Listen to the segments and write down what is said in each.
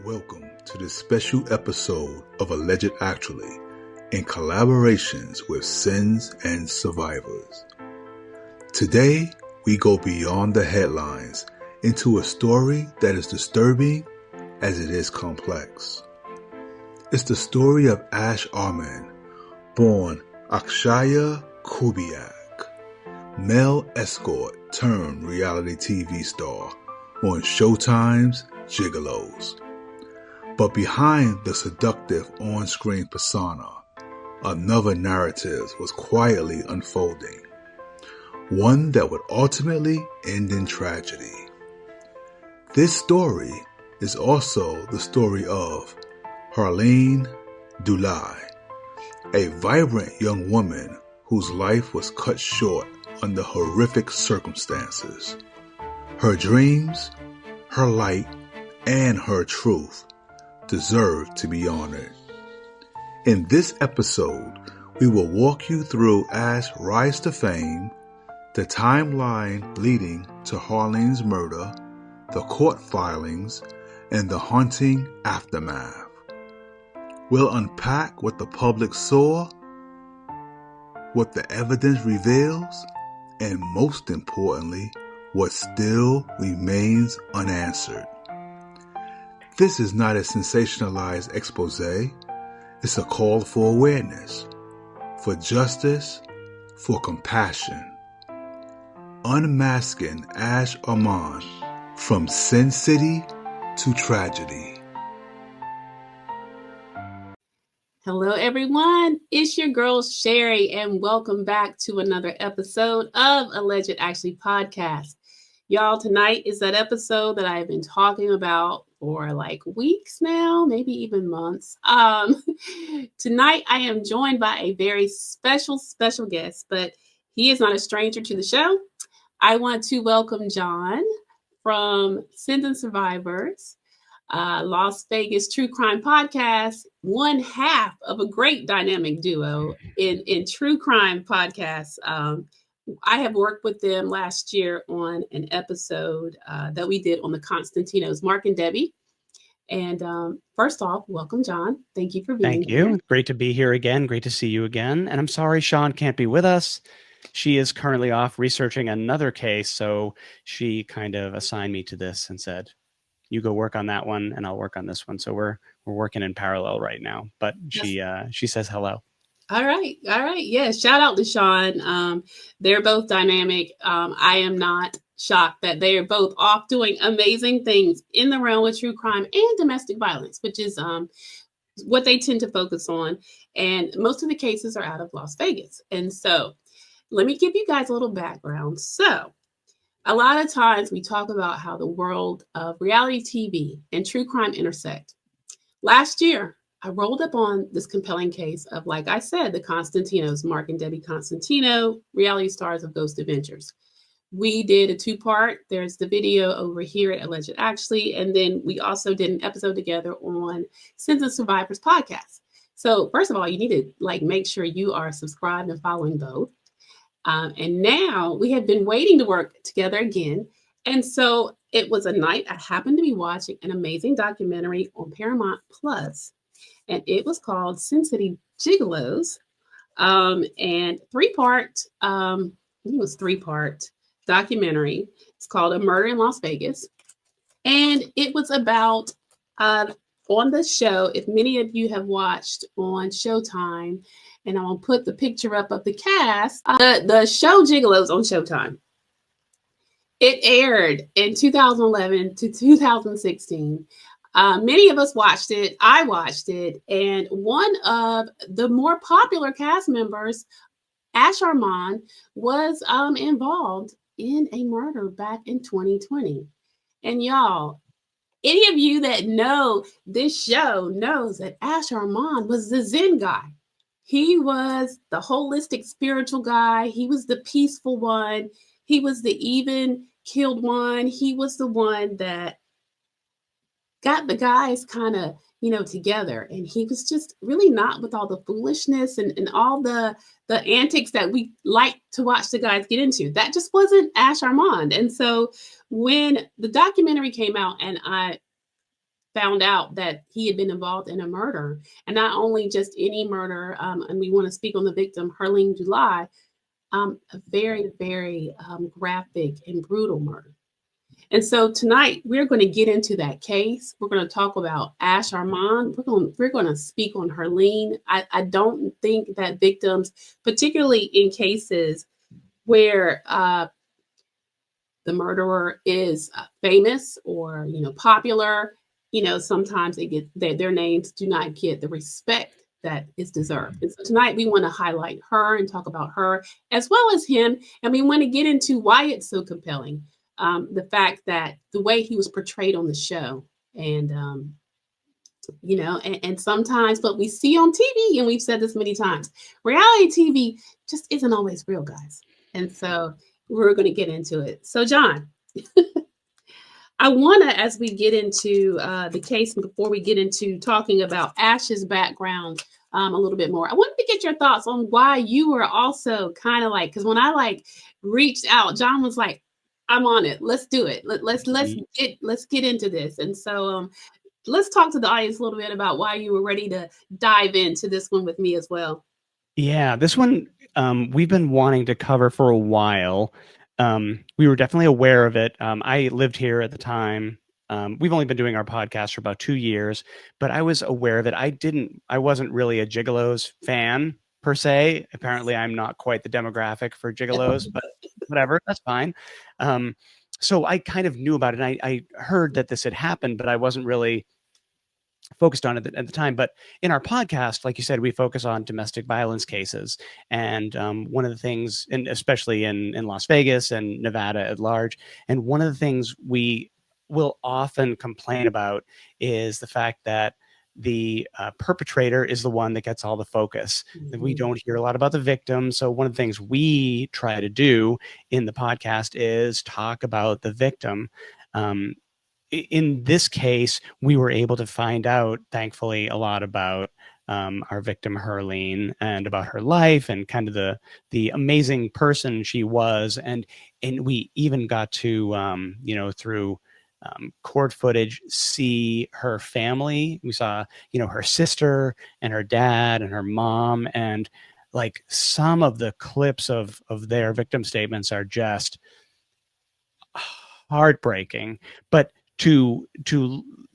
Welcome to this special episode of Alleged Actually in collaborations with Sins and Survivors. Today, we go beyond the headlines into a story that is disturbing as it is complex. It's the story of Ash Armand, born Akshaya Kubiak, male escort turned reality TV star on Showtime's Gigolos. But behind the seductive on-screen persona, another narrative was quietly unfolding, one that would ultimately end in tragedy. This story is also the story of Herleen Dulai, a vibrant young woman whose life was cut short under horrific circumstances. Her dreams, her light, and her truth deserve to be honored. In this episode, we will walk you through Ash's rise to fame, the timeline leading to Herleen's murder, the court filings, and the haunting aftermath. We'll unpack what the public saw, what the evidence reveals, and most importantly, what still remains unanswered. This is not a sensationalized expose. It's a call for awareness, for justice, for compassion. Unmasking Ash Armand, from Sin City to tragedy. Hello, everyone. It's your girl, Sherry, and welcome back to another episode of Alleged Actually podcast. Y'all, tonight is that episode that I've been talking about for like weeks now, maybe even months. Tonight, I am joined by a very special guest, but he is not a stranger to the show. I want to welcome John from Sins and Survivors, Las Vegas True Crime Podcast, one half of a great dynamic duo in true crime podcasts. I have worked with them last year on an episode that we did on the Constantinos, Mark and Debbie. And first off, welcome, John. Thank you for being here. Thank you. Great to be here again. Great to see you again. And I'm sorry Sean can't be with us. She is currently off researching another case, so she kind of assigned me to this and said, you go work on that one and I'll work on this one. So we're working in parallel right now. But she says hello. All right. Yeah. Shout out to Sean. They're both dynamic. I am not shocked that they are both off doing amazing things in the realm of true crime and domestic violence, which is what they tend to focus on. And most of the cases are out of Las Vegas. And so let me give you guys a little background. So a lot of times we talk about how the world of reality TV and true crime intersect. Last year, I rolled up on this compelling case of, like I said, the Constantinos, Mark and Debbie Constantino, reality stars of Ghost Adventures. We did a two-part. There's the video over here at Alleged Actually, and then we also did an episode together on Sins and Survivors podcast. So first of all, you need to make sure you are subscribed and following both. And now we have been waiting to work together again. And so it was a night I happened to be watching an amazing documentary on Paramount Plus. And it was called Sin City Gigolos, and three-part documentary. It's called A Murder in Las Vegas. And it was about, on the show, if many of you have watched on Showtime, and I'll put the picture up of the cast, the show Gigolos on Showtime. It aired in 2011 to 2016. Many of us watched it. I watched it. And one of the more popular cast members, Ash Armand, was involved in a murder back in 2020. And y'all, any of you that know this show knows that Ash Armand was the Zen guy. He was the holistic spiritual guy. He was the peaceful one. He was the even-keeled one. He was the one that got the guys kind of, together. And he was just really not with all the foolishness and all the antics that we like to watch the guys get into. That just wasn't Ash Armand. And so when the documentary came out and I found out that he had been involved in a murder, and not only just any murder. And we want to speak on the victim, Herleen Dulai, a very, very graphic and brutal murder. And so tonight we're going to get into that case. We're going to talk about Ash Armand. We're going to speak on Herleen. I don't think that victims, particularly in cases where the murderer is famous or popular, sometimes their names do not get the respect that is deserved. And so tonight we want to highlight her and talk about her as well as him, and we want to get into why it's so compelling. The fact that the way he was portrayed on the show, and and sometimes what we see on TV, and we've said this many times, reality TV just isn't always real, guys. And so we're going to get into it. So, John, I want to, as we get into the case, and before we get into talking about Ash's background a little bit more, I wanted to get your thoughts on why you were also kind of like, because when I reached out, John was like, I'm on it. Let's do it. Let's get into this. And so let's talk to the audience a little bit about why you were ready to dive into this one with me as well. Yeah, this one we've been wanting to cover for a while. We were definitely aware of it. I lived here at the time. We've only been doing our podcast for about 2 years, but I was aware of it. I wasn't really a Gigolos fan per se. Apparently, I'm not quite the demographic for Gigolos, but whatever, that's fine. So I kind of knew about it. And I heard that this had happened, but I wasn't really focused on it at the time. But in our podcast, like you said, we focus on domestic violence cases. And one of the things, and especially in Las Vegas and Nevada at large, and one of the things we will often complain about is the fact that the perpetrator is the one that gets all the focus. Mm-hmm. We don't hear a lot about the victim. So one of the things we try to do in the podcast is talk about the victim. In this case, we were able to find out, thankfully, a lot about our victim, Herleen, and about her life and kind of the amazing person she was. And we even got to, through court footage, see her family. We saw, her sister and her dad and her mom, and like some of the clips of their victim statements are just heartbreaking. But to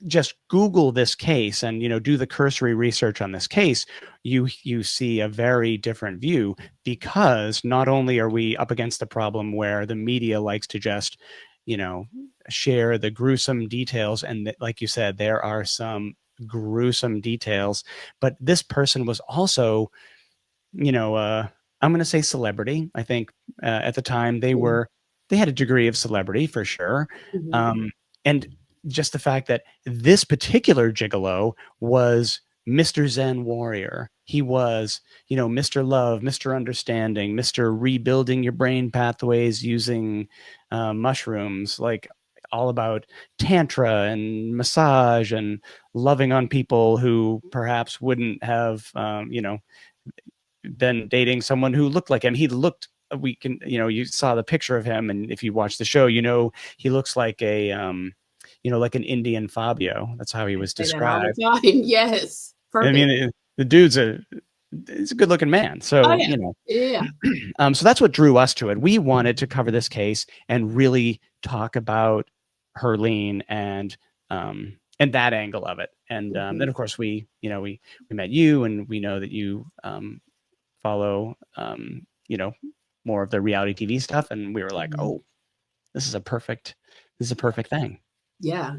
just Google this case and do the cursory research on this case, you see a very different view, because not only are we up against the problem where the media likes to just share the gruesome details, and like you said, there are some gruesome details, but this person was also I'm going to say celebrity. I think at the time they had a degree of celebrity for sure. Mm-hmm. And just the fact that this particular gigolo was Mr. Zen warrior. He was, Mr. Love, Mr. Understanding, Mr. Rebuilding your brain pathways using mushrooms, like all about tantra and massage and loving on people who perhaps wouldn't have, been dating someone who looked like him. He looked, you saw the picture of him, and if you watch the show, he looks like a, like an Indian Fabio. That's how he was described. All the time. Yes. Perfect. I mean, the dude's he's a good looking man. So, Yeah. So that's what drew us to it. We wanted to cover this case and really talk about Herleen and that angle of it. And then of course we met you, and we know that you follow more of the reality TV stuff, and we were like, oh, this is a perfect thing. Yeah.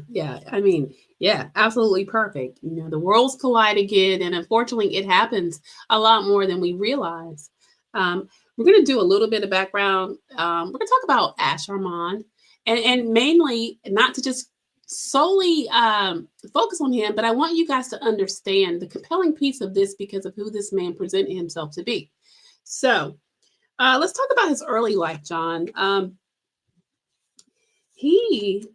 I mean, yeah, absolutely perfect. The worlds collide again, and unfortunately it happens a lot more than we realize. We're going to do a little bit of background. We're going to talk about Ash Armand, and mainly not to just solely focus on him, but I want you guys to understand the compelling piece of this because of who this man presented himself to be. So let's talk about his early life, John. He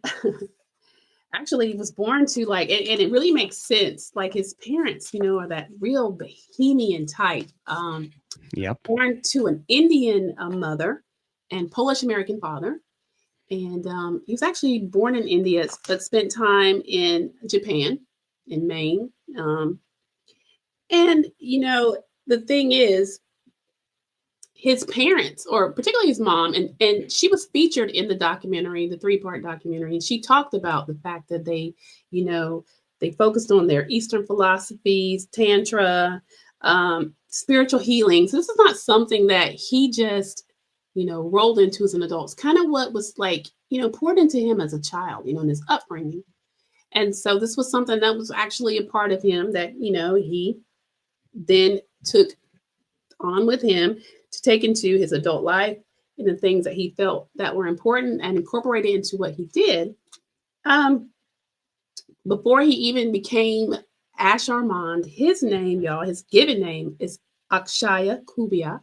actually was born to and it really makes sense. Like his parents, are that real bohemian type. Yep. Born to an Indian mother and Polish American father. And he was actually born in India, but spent time in Japan. in Maine. And, the thing is, his parents, or particularly his mom, and she was featured in the documentary, the 3-part documentary, and she talked about the fact that they focused on their Eastern philosophies, Tantra, spiritual healings. This is not something that he just, rolled into as an adult. It's kind of what was like, poured into him as a child, in his upbringing. And so this was something that was actually a part of him that, he then took on with him to take into his adult life, and the things that he felt that were important and incorporated into what he did. Before he even became Ash Armand, his name, y'all, his given name is Akshaya Kubiak.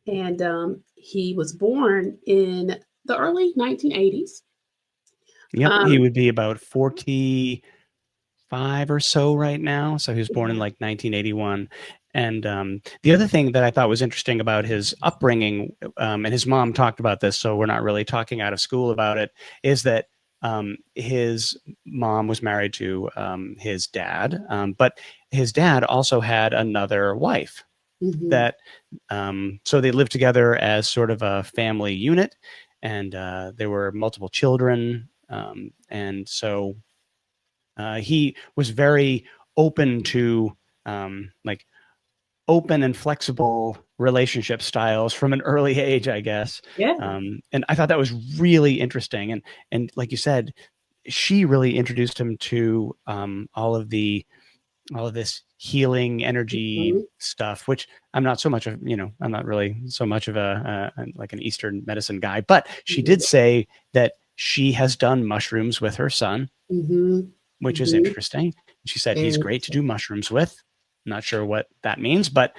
And he was born in the early 1980s. Yep, he would be about 45 or so right now. So he was born in like 1981. And the other thing that I thought was interesting about his upbringing, and his mom talked about this, so we're not really talking out of school about it, is that his mom was married to his dad, but his dad also had another wife. That so they lived together as sort of a family unit, and there were multiple children, and so he was very open to like open and flexible relationship styles from an early age, I guess. Yeah. And I thought that was really interesting. And like you said, she really introduced him to all of this healing energy stuff, which I'm not so much of, I'm not really so much of a like an Eastern medicine guy, but she did say that she has done mushrooms with her son, which is interesting. She said he's great to do mushrooms with. Not sure what that means, but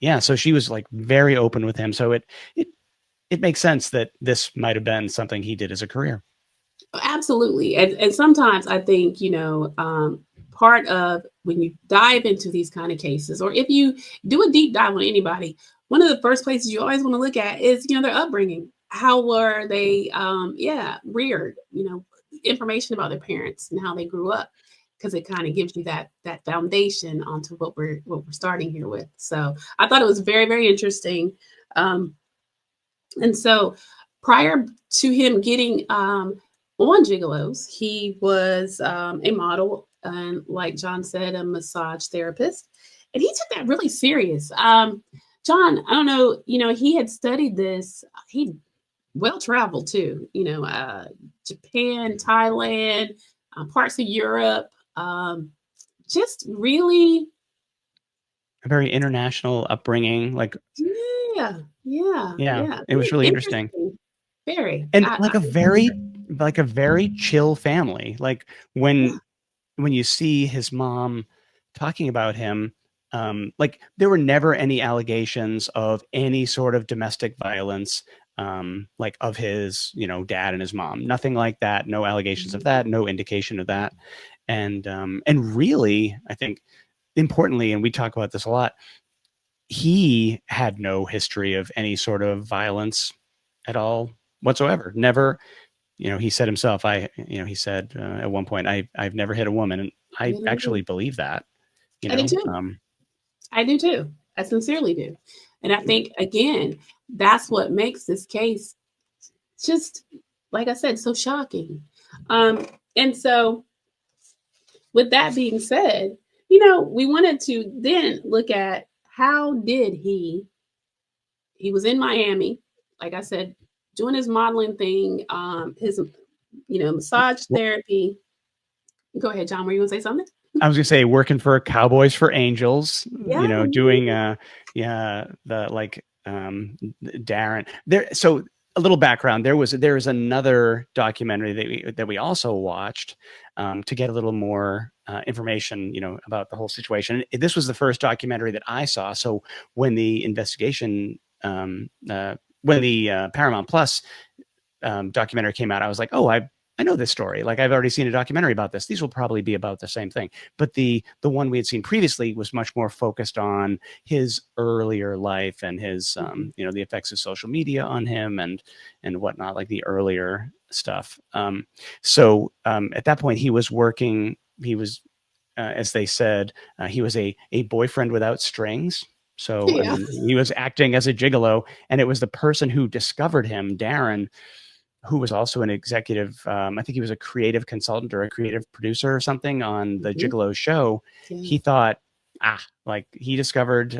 yeah, so she was like very open with him. So it makes sense that this might have been something he did as a career. Absolutely. And sometimes I think, part of when you dive into these kind of cases, or if you do a deep dive on anybody, one of the first places you always want to look at is, their upbringing. How were they, reared, information about their parents and how they grew up, because it kind of gives you that foundation onto what we're starting here with. So I thought it was very, very interesting. And so prior to him getting on Gigolos, he was a model, and like John said, a massage therapist, and he took that really serious. John, I don't know, he had studied this. He well traveled too, Japan, Thailand, parts of Europe, just really a very international upbringing. Like, yeah, it was really interesting. Very, and like a very chill family. Like when you see his mom talking about him, like there were never any allegations of any sort of domestic violence, like of his, dad and his mom, nothing like that. No allegations of that, no indication of that. And really, I think importantly, and we talk about this a lot, he had no history of any sort of violence at all whatsoever. Never. He said himself, he said at one point, I've never hit a woman. And I actually believe that. I do too. I do too. I sincerely do. And I think, again, that's what makes this case just, like I said, so shocking. And so with that being said, we wanted to then look at how did he was in Miami, like I said, doing his modeling thing, his, massage therapy. Go ahead, John. Were you going to say something? I was going to say working for Cowboys for Angels, doing, the like Darren there. So a little background, there was another documentary that we also watched to get a little more information, about the whole situation. This was the first documentary that I saw. So when the investigation, when the Paramount Plus documentary came out, I was like, oh, I know this story. Like I've already seen a documentary about this. These will probably be about the same thing. But the one we had seen previously was much more focused on his earlier life and his, the effects of social media on him and whatnot, like the earlier stuff. So at that point, he was working was, as they said, he was a boyfriend without strings. So, Yeah. I mean, he was acting as a gigolo, and it was the person who discovered him, Darren, who was also an executive. I think he was a creative consultant or a creative producer or something on the Gigolo show. Yeah. He thought, like he discovered,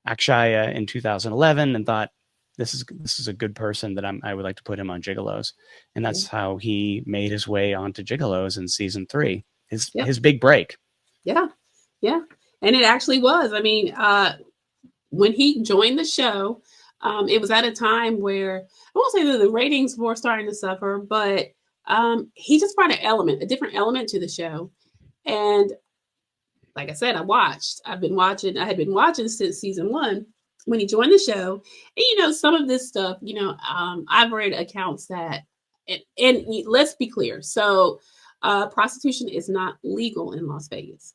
Akshaya in 2011 and thought, this is a good person that I would like to put him on Gigolos. And that's how he made his way onto Gigolos in season 3, his big break. Yeah. Yeah. And it actually was. I mean, when he joined the show, it was at a time where I won't say that the ratings were starting to suffer, but he just brought a different element to the show. And like I said, I had been watching since season 1 when he joined the show. And, some of this stuff, I've read accounts that, and let's be clear. So prostitution is not legal in Las Vegas.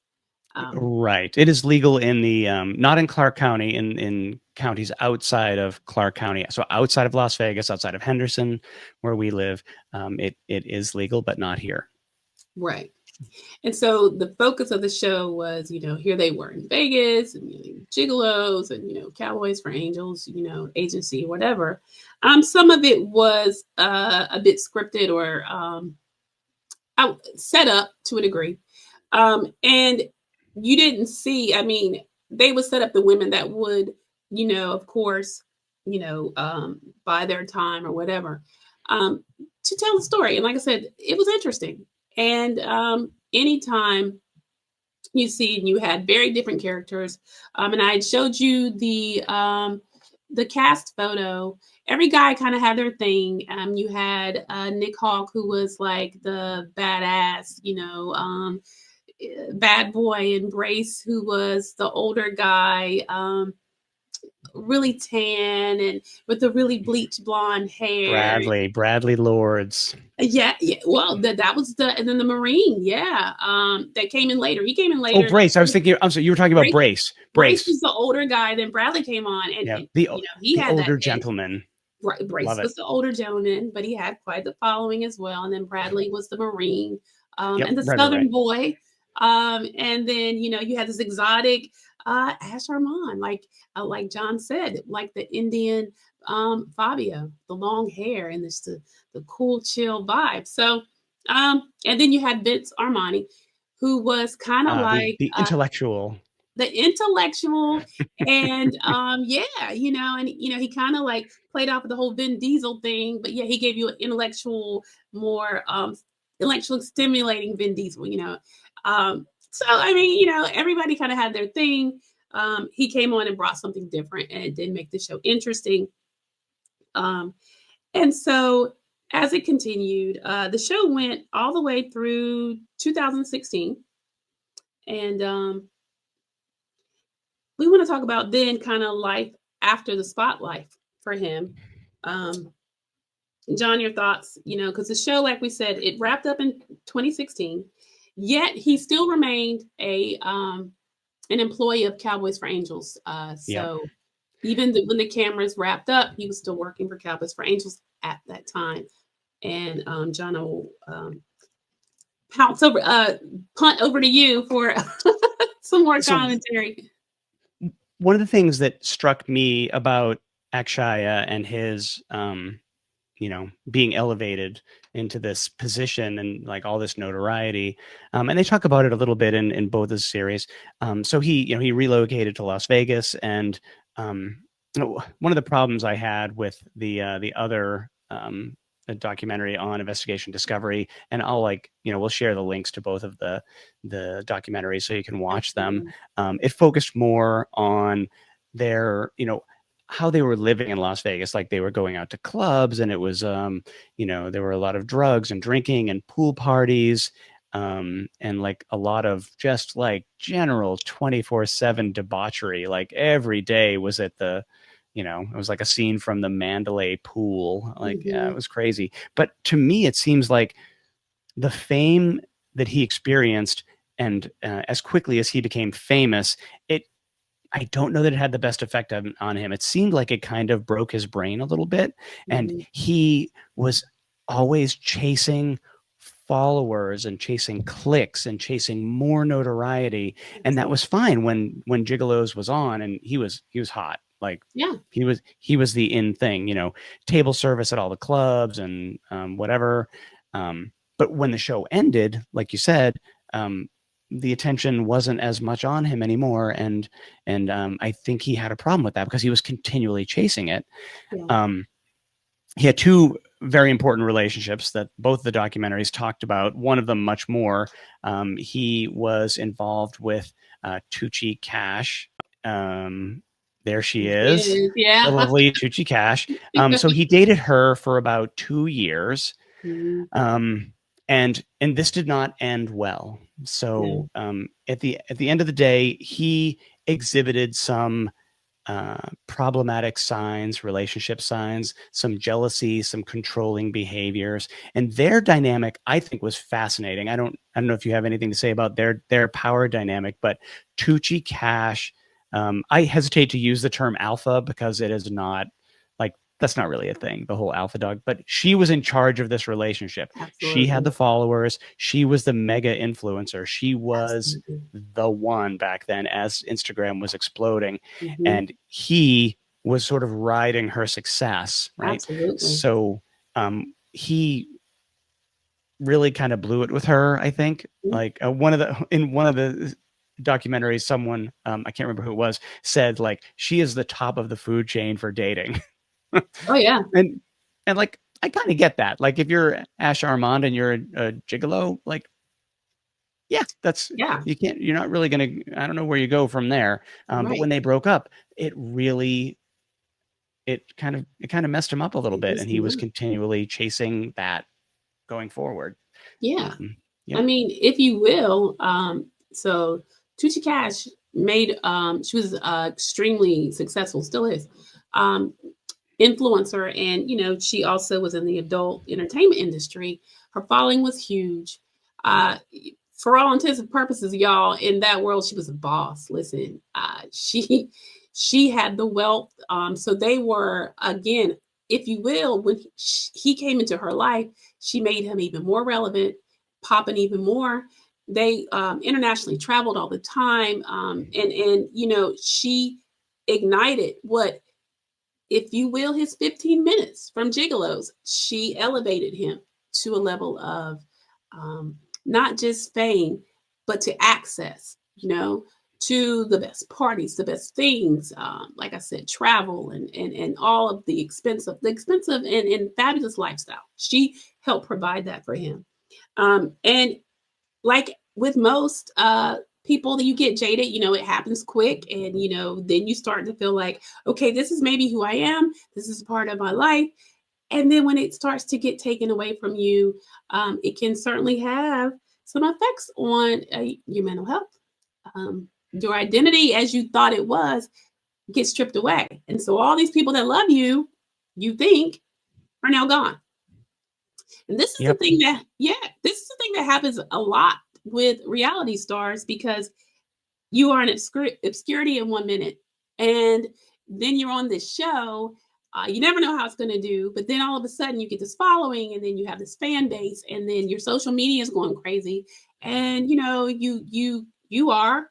Right. It is legal in the not in Clark County, in counties outside of Clark County. So outside of Las Vegas, outside of Henderson, where we live, it is legal, but not here. Right. And so the focus of the show was, here they were in Vegas, and gigolos, and cowboys for angels, agency, whatever. Some of it was a bit scripted or set up to a degree, and you didn't see. I mean, they would set up the women that would, of course, buy their time or whatever, to tell the story. And like I said, it was interesting. And anytime you see, and you had very different characters, and I showed you the cast photo. Every guy kind of had their thing. You had Nick Hawk, who was like the badass, bad boy, and Brace, who was the older guy, really tan and with the really bleached blonde hair. Bradley Lords. Yeah. Well, that was and then the Marine, that came in later. He came in later. Oh, Brace. I was thinking. I'm sorry. You were talking about Brace. Brace was the older guy. Then Bradley came on, and he had older that gentleman. Right, Brace was the older gentleman, but he had quite the following as well. And then Bradley was the Marine, and the Southern boy. And then you had this exotic Ash Armand, like John said, like the Indian Fabio, the long hair and the cool, chill vibe. So, and then you had Vince Armani, who was kind of like the intellectual. And and he kind of like played off of the whole Vin Diesel thing, but he gave you an intellectual, more intellectual stimulating Vin Diesel, so I mean, everybody kind of had their thing. He came on and brought something different, and it did make the show interesting. And so as it continued, the show went all the way through 2016, and we want to talk about then kind of life after the spotlight for him. John, your thoughts, because the show, like we said, it wrapped up in 2016, yet he still remained an employee of Cowboys for Angels. Even when the cameras wrapped up, he was still working for Cowboys for Angels at that time. And John will punt over to you for some more commentary. One of the things that struck me about Akshaya and his, being elevated into this position and like all this notoriety, and they talk about it a little bit in both the series. So he relocated to Las Vegas, and one of the problems I had with the other documentary on Investigation Discovery, and I'll we'll share the links to both of the documentaries so you can watch them. It focused more on their, how they were living in Las Vegas. Like they were going out to clubs, and it was, there were a lot of drugs and drinking and pool parties, and like a lot of just like general 24/7 debauchery. Like every day was at the, it was like a scene from the Mandalay pool. Like, it was crazy. But to me, it seems like the fame that he experienced, and as quickly as he became famous, I don't know that it had the best effect on him. It seemed like it kind of broke his brain a little bit. And he was always chasing followers and chasing clicks and chasing more notoriety. And that was fine when Gigolos was on, and he was hot. Like, Yeah. he was the in thing, you know, table service at all the clubs and whatever. But when the show ended, like you said, the attention wasn't as much on him anymore, and I think he had a problem with that because he was continually chasing it. Yeah. He had two very important relationships that both the documentaries talked about. One of them much more. He was involved with Tucci Cash. There she is, Yeah. the lovely Tucci Cash. So he dated her for about 2 years. And this did not end well. So at the end of the day, he exhibited some problematic signs, relationship signs, some jealousy, some controlling behaviors, and their dynamic, I think, was fascinating. I don't know if you have anything to say about their power dynamic, but Tucci Cash, I hesitate to use the term alpha because it is not, like, that's not really a thing, the whole alpha dog, but she was in charge of this relationship. Absolutely. She had the followers. She was the mega influencer. She was the one back then as Instagram was exploding. And he was sort of riding her success, right? Absolutely. So he really kind of blew it with her, I think. Like in one of the documentaries, someone, I can't remember who it was, said, like, she is the top of the food chain for dating. Oh yeah. And like, I kind of get that. Like, if you're Ash Armand and you're a gigolo, like, yeah, you're not really going to, I don't know where you go from there. But when they broke up, it kind of messed him up a little bit. And he was continually chasing that going forward. Yeah. I mean, if you will, so Tucci Cash made, she was extremely successful, still is, influencer. And, you know, she also was in the adult entertainment industry. Her following was huge. For all intents and purposes, y'all, in that world, she was a boss. Listen, she had the wealth. So they were, again, if you will, when he came into her life, she made him even more relevant, popping even more. They internationally traveled all the time. And you know, she ignited what, if you will, his 15 minutes from Gigolos. She elevated him to a level of not just fame, but to access, you know, to the best parties, the best things. Like I said, travel and all of the expensive and fabulous lifestyle. She helped provide that for him. And like with most people that you get jaded, you know, it happens quick. And, you know, then you start to feel like, okay, this is maybe who I am. This is a part of my life. And then when it starts to get taken away from you, it can certainly have some effects on your mental health. Your identity as you thought it was gets stripped away. And so all these people that love you, you think, are now gone. And this is the thing that, this is the thing that happens a lot with reality stars, because you are in obscurity in 1 minute, and then you're on this show. You never know how it's going to do, but then all of a sudden you get this following, and then you have this fan base, and then your social media is going crazy, and you know you are,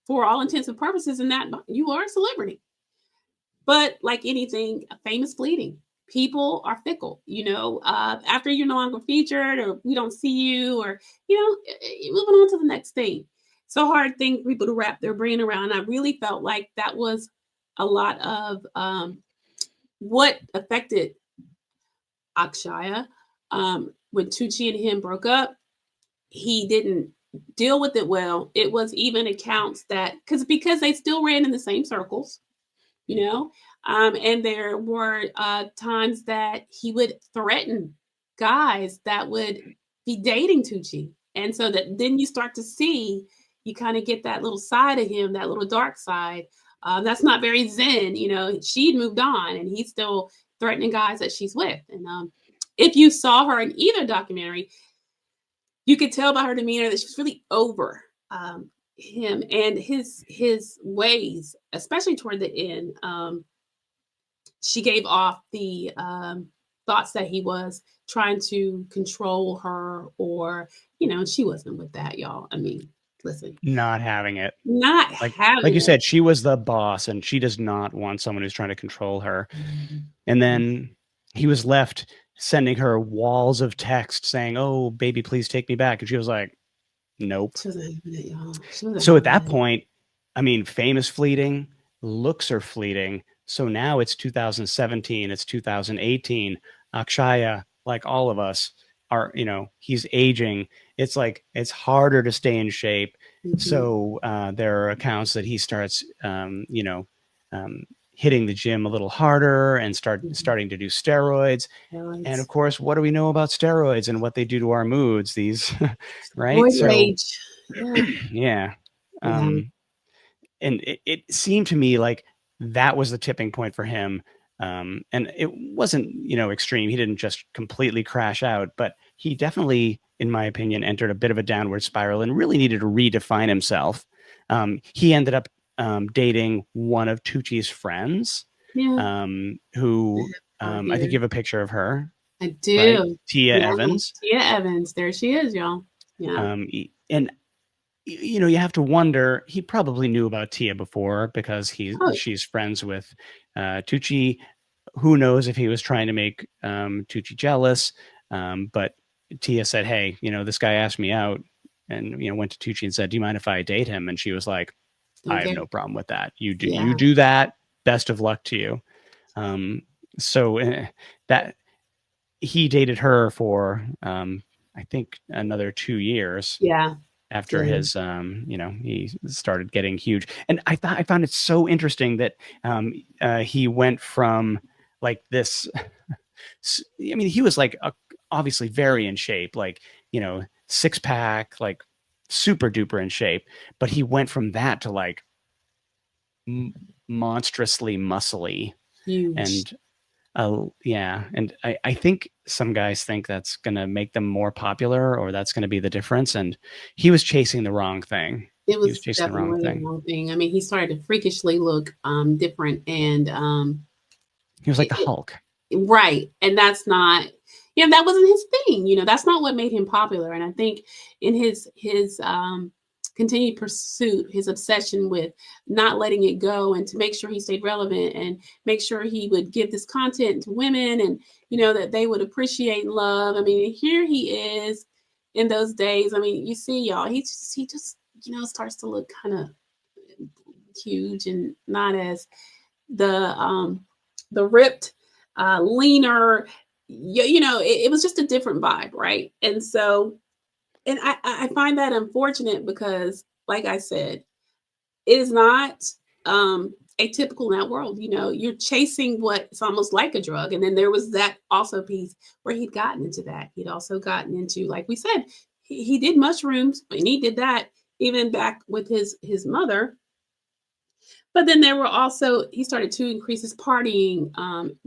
for all intents and purposes, in that you are a celebrity. But like anything, fame is fleeting. People are fickle, you know. After you're no longer featured, or we don't see you, or you know, moving on to the next thing. It's a hard thing for people to wrap their brain around. I really felt like that was a lot of what affected Akshaya. When Tucci and him broke up, he didn't deal with it well. It was even accounts that, because they still ran in the same circles, you know. And there were times that he would threaten guys that would be dating Tucci. And so that then you start to see, you kind of get that little side of him, that little dark side. That's not very zen, you know. She'd moved on, and he's still threatening guys that she's with. And if you saw her in either documentary, you could tell by her demeanor that she's really over him and his ways, especially toward the end. She gave off the thoughts that he was trying to control her, or, she wasn't with that, y'all. I mean, listen, Not having it. not Like having you it. said, she was the boss, and she does not want someone who's trying to control her. And then he was left sending her walls of text saying, "Oh, baby, please take me back." And she was like, "Nope." She wasn't having it, y'all. She wasn't So at having that it. point, I mean, fame is fleeting, looks are fleeting. So now it's 2017, it's 2018. Akshaya, like all of us, are, he's aging. It's like it's harder to stay in shape. So there are accounts that he starts, hitting the gym a little harder and starting to do steroids. And of course, what do we know about steroids and what they do to our moods? These, right? Boy So rage. Yeah. yeah. Yeah. And it seemed to me like that was the tipping point for him. And it wasn't, extreme. He didn't just completely crash out, but he definitely, in my opinion, entered a bit of a downward spiral and really needed to redefine himself. He ended up dating one of Tucci's friends, Yeah. who I think you have a picture of her. I do. Right? Tia Yeah. Evans. Tia Evans. There she is, y'all. Yeah. And you have to wonder, he probably knew about Tia before because she's friends with Tucci. Who knows if he was trying to make Tucci jealous? But Tia said, "Hey, this guy asked me out," and went to Tucci and said, "Do you mind if I date him?" And she was like, "I have no problem with that. You do that. Best of luck to you." So that he dated her for I think another 2 years. Yeah. After his, he started getting huge. And I found it so interesting that he went from like this. I mean, he was like obviously very in shape, like, 6-pack, like super duper in shape. But he went from that to like monstrously muscly. Huge. And yeah. And I think some guys think that's going to make them more popular, or that's going to be the difference. And he was chasing the wrong thing. It was chasing the wrong thing. I mean, he started to freakishly look different, and he was like the Hulk. Right. And that's not, that wasn't his thing. That's not what made him popular. And I think in his continued pursuit, his obsession with not letting it go, and to make sure he stayed relevant and make sure he would give this content to women, and that they would appreciate and love. I mean, here he is in those days. I mean, you see, y'all, he just starts to look kind of huge and not as the ripped, leaner. It was just a different vibe, right? And so, and I find that unfortunate because, like I said, it is not atypical in that world. You're chasing what's almost like a drug. And then there was that also piece where he'd gotten into that. He'd also gotten into, like we said, he did mushrooms, and he did that even back with his mother. But then there were also, he started to increase his partying,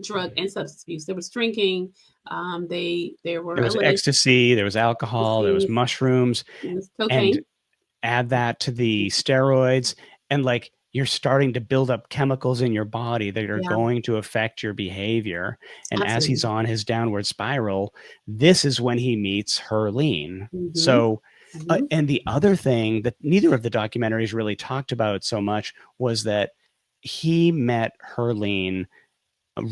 drug and substance abuse. There was drinking. There was ecstasy, there was alcohol, there was mushrooms, cocaine. And add that to the steroids, and like you're starting to build up chemicals in your body that are going to affect your behavior. And as he's on his downward spiral, this is when he meets Herleen. So and the other thing that neither of the documentaries really talked about so much was that he met Herleen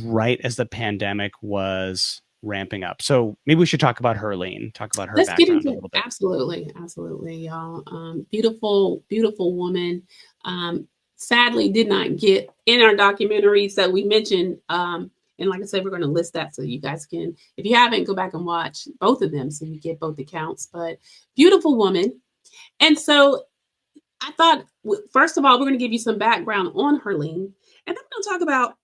right as the pandemic was ramping up. So maybe we should talk about Herleen, talk about her background a little bit. Absolutely, y'all. Beautiful woman. Sadly did not get in our documentaries that we mentioned. And like I said, we're going to list that so you guys can, if you haven't, go back and watch both of them so you get both accounts. But beautiful woman. And so I thought, first of all, we're going to give you some background on Herleen, and then we're going to talk about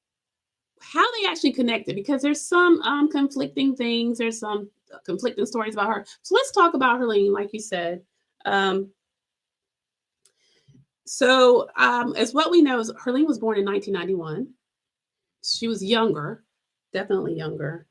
how they actually connected, because there's some conflicting things. There's some conflicting stories about her. So let's talk about Herleen, like you said. As what we know is Herleen was born in 1991. She was younger, definitely younger.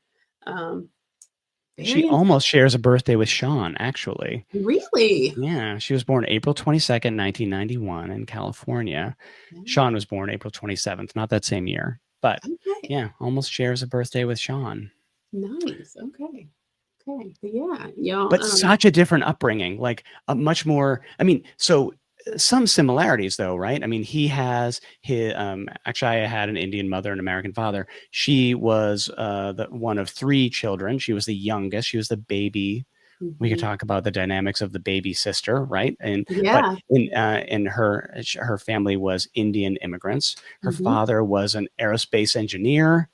She almost shares a birthday with Sean, actually. Really? Yeah, she was born April 22nd, 1991 in California. Okay. Sean was born April 27th, not that same year. But yeah, almost shares a birthday with Sean. Nice. Okay. Okay. But yeah, y'all. But such a different upbringing, like a much more, I mean, so some similarities though, right? I mean, he has his, actually I had an Indian mother and American father. She was the one of three children. She was the youngest. She was the baby. We could Mhm. talk about the dynamics of the baby sister, right? And but Yeah. in her family was Indian immigrants. Her Hmm. father was an aerospace engineer,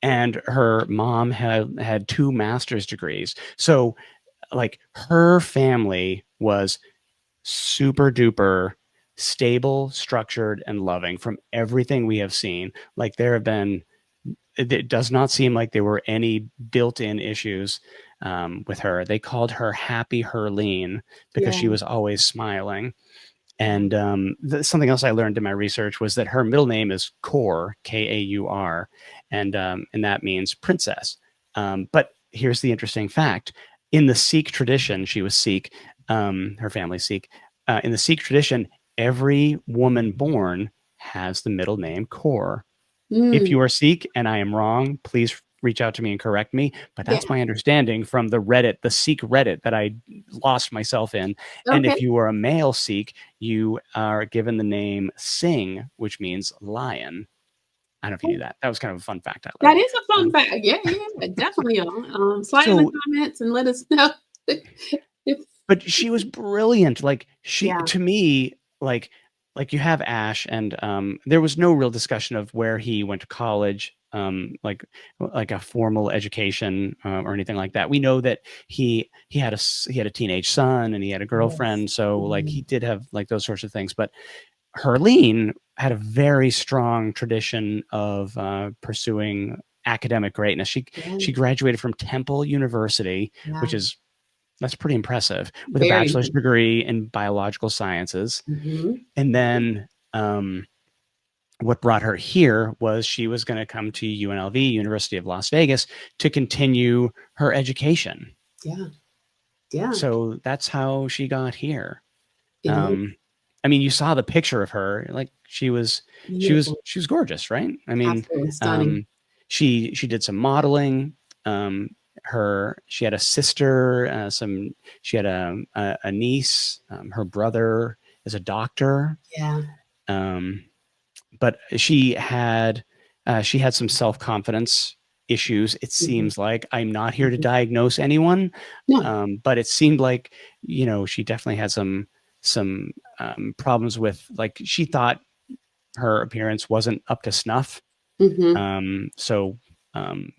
and her mom had two master's degrees. So like her family was super duper stable, structured, and loving from everything we have seen. Like there have been, it does not seem like there were any built-in issues with her. They called her Happy Herleen because Yeah. she was always smiling. Yeah. And something else I learned in my research was that her middle name is Kaur, Kaur, and that means princess. But here's the interesting fact: in the Sikh tradition, she was Sikh, her family Sikh. In the Sikh tradition, every woman born has the middle name Kaur. If Mm, you are Sikh and I am wrong, please reach out to me and correct me. But yeah. that's my understanding from the Reddit, the Sikh Reddit that I lost myself in. And Okay. if you are a male Sikh, you are given the name Singh, which means lion. I don't know if you knew that. That was kind of a fun fact I That learned. is a fun Um, fact. Yeah, yeah, definitely, y'all. Slide in the so, comments and let us know. If, but she was brilliant. Like she, yeah, to me, like you have Ash, and there was no real discussion of where he went to college, like a formal education or anything like that. We know that he had a teenage son and he had a yes. girlfriend, so like he Mhm. did have like those sorts of things. But Herleen had a very strong tradition of pursuing academic greatness. Yeah, She graduated from Temple University, yeah, which is that's pretty impressive, with a very. bachelor's degree in biological sciences. Mm-hmm. And then what brought her here was she was going to come to UNLV, University of Las Vegas, to continue her education. Yeah, yeah, So that's how she got here. it is Um, I mean, you saw the picture of her, like beautiful, she was gorgeous, right? I mean, absolutely stunning. um, she did some modeling. She had a sister, she had a niece. Her brother is a doctor. Yeah. Um, but she had some self-confidence issues. It Hmm. seems like I'm not here to Hmm. diagnose anyone, No. but it seemed like she definitely had some problems with, like, she thought her appearance wasn't up to snuff. Hmm.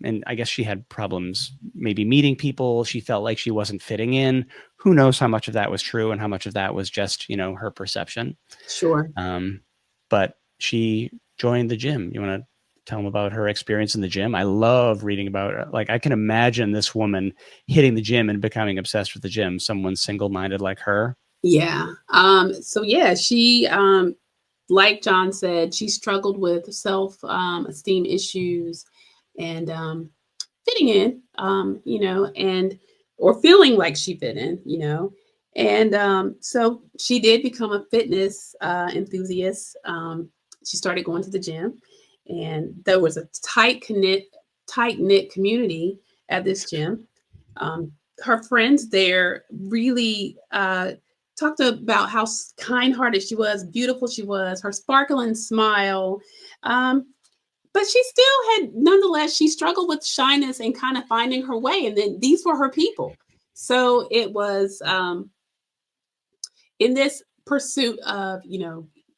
And I guess she had problems maybe meeting people. She felt like she wasn't fitting in. Who knows how much of that was true and how much of that was just her perception. Sure. um, but she joined the gym. You want to tell them about her experience in the gym? I love reading about her. Like, I can imagine this woman hitting the gym and becoming obsessed with the gym. Someone single-minded like her. Yeah. So yeah, she like John said, she struggled with self esteem issues and fitting in, and or feeling like she fit in. And so she did become a fitness enthusiast. She started going to the gym, and there was a tight knit community at this gym. Um, Her friends there really talked about how kind hearted she was, beautiful she was, her sparkling smile. Um, but she still had, nonetheless, she struggled with shyness and kind of finding her way. And then these were her people. So it was in this pursuit of,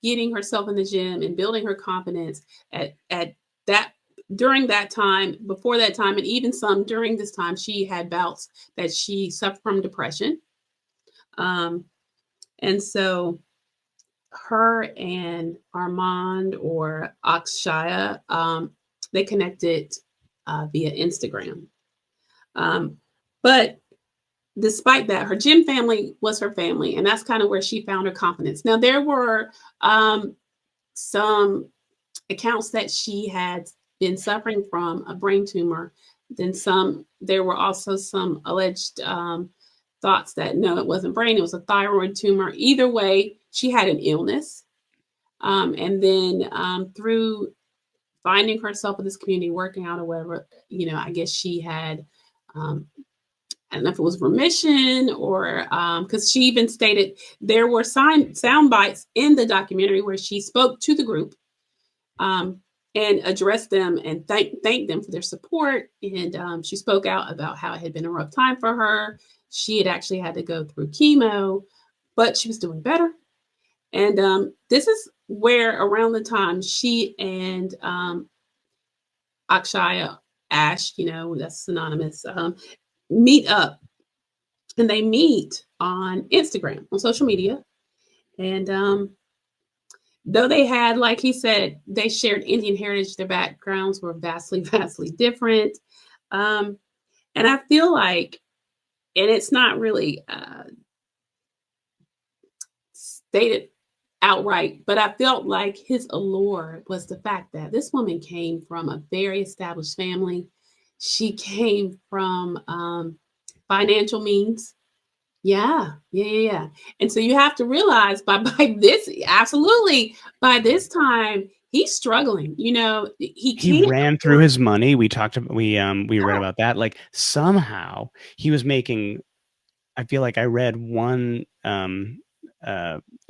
getting herself in the gym and building her confidence at that during that time, before that time, and even some during this time, she had bouts that she suffered from depression. Um, and so her and Armand or Akshaya, they connected via Instagram. Um, but despite that, her gym family was her family, and that's kind of where she found her confidence. Now, there were some accounts that she had been suffering from a brain tumor. There were also some alleged thoughts that no, it wasn't brain, it was a thyroid tumor. Either way, she had an illness. And then through finding herself in this community, working out or whatever. I guess she had, I don't know if it was remission or because she even stated there were sound bites in the documentary where she spoke to the group and addressed them and thanked them for their support. And she spoke out about how it had been a rough time for her. She had actually had to go through chemo, but she was doing better. And this is where around the time she and Akshaya, Ash, that's synonymous, meet up. And they meet on Instagram, on social media. And though they had, like he said, they shared Indian heritage, their backgrounds were vastly, vastly different. And I feel like, and it's not really stated outright, but I felt like his allure was the fact that this woman came from a very established family. She came from financial means. Yeah. And so you have to realize by this, absolutely, by this time, he's struggling. He ran through his money. We talked about, we read about that. Like somehow he was making, I feel like I read one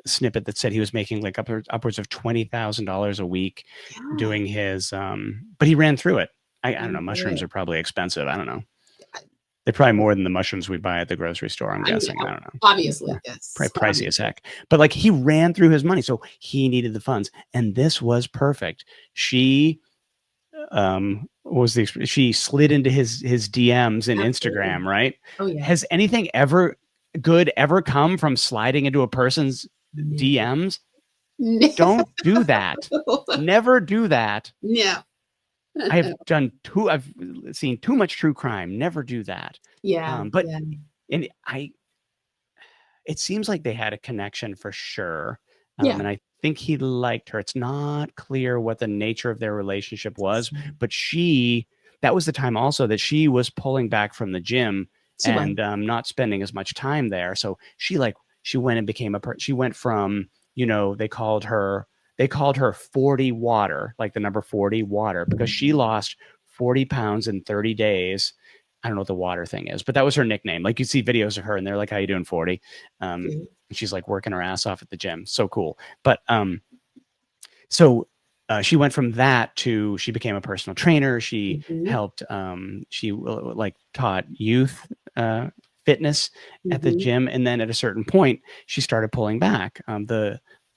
snippet that said he was making like upwards of $20,000 a week doing his, but he ran through it. I don't know. Mushrooms are probably expensive. I don't know. They're probably more than the mushrooms we buy at the grocery store, I'm guessing. I don't know. Obviously, yes. Probably pricey as heck. But like he ran through his money, so he needed the funds. And this was perfect. She she slid into his DMs in Instagram, right? Oh yeah. Has anything good ever come from sliding into a person's DMs? Don't do that. Never do that. Yeah. I've seen too much true crime. Never do that. Yeah. And it seems like they had a connection for sure. Yeah. And I think he liked her. It's not clear what the nature of their relationship was, but that was the time also that she was pulling back from the gym and not spending as much time there. So she went and became she went from, they called her 40 water, like the number 40 water, because she lost 40 pounds in 30 days. I don't know what the water thing is, but that was her nickname. Like you see videos of her and they're like, how you doing 40? And she's like working her ass off at the gym. So cool. But so she went from that to, she became a personal trainer. She helped, she like taught youth fitness at the gym. And then at a certain point, she started pulling back.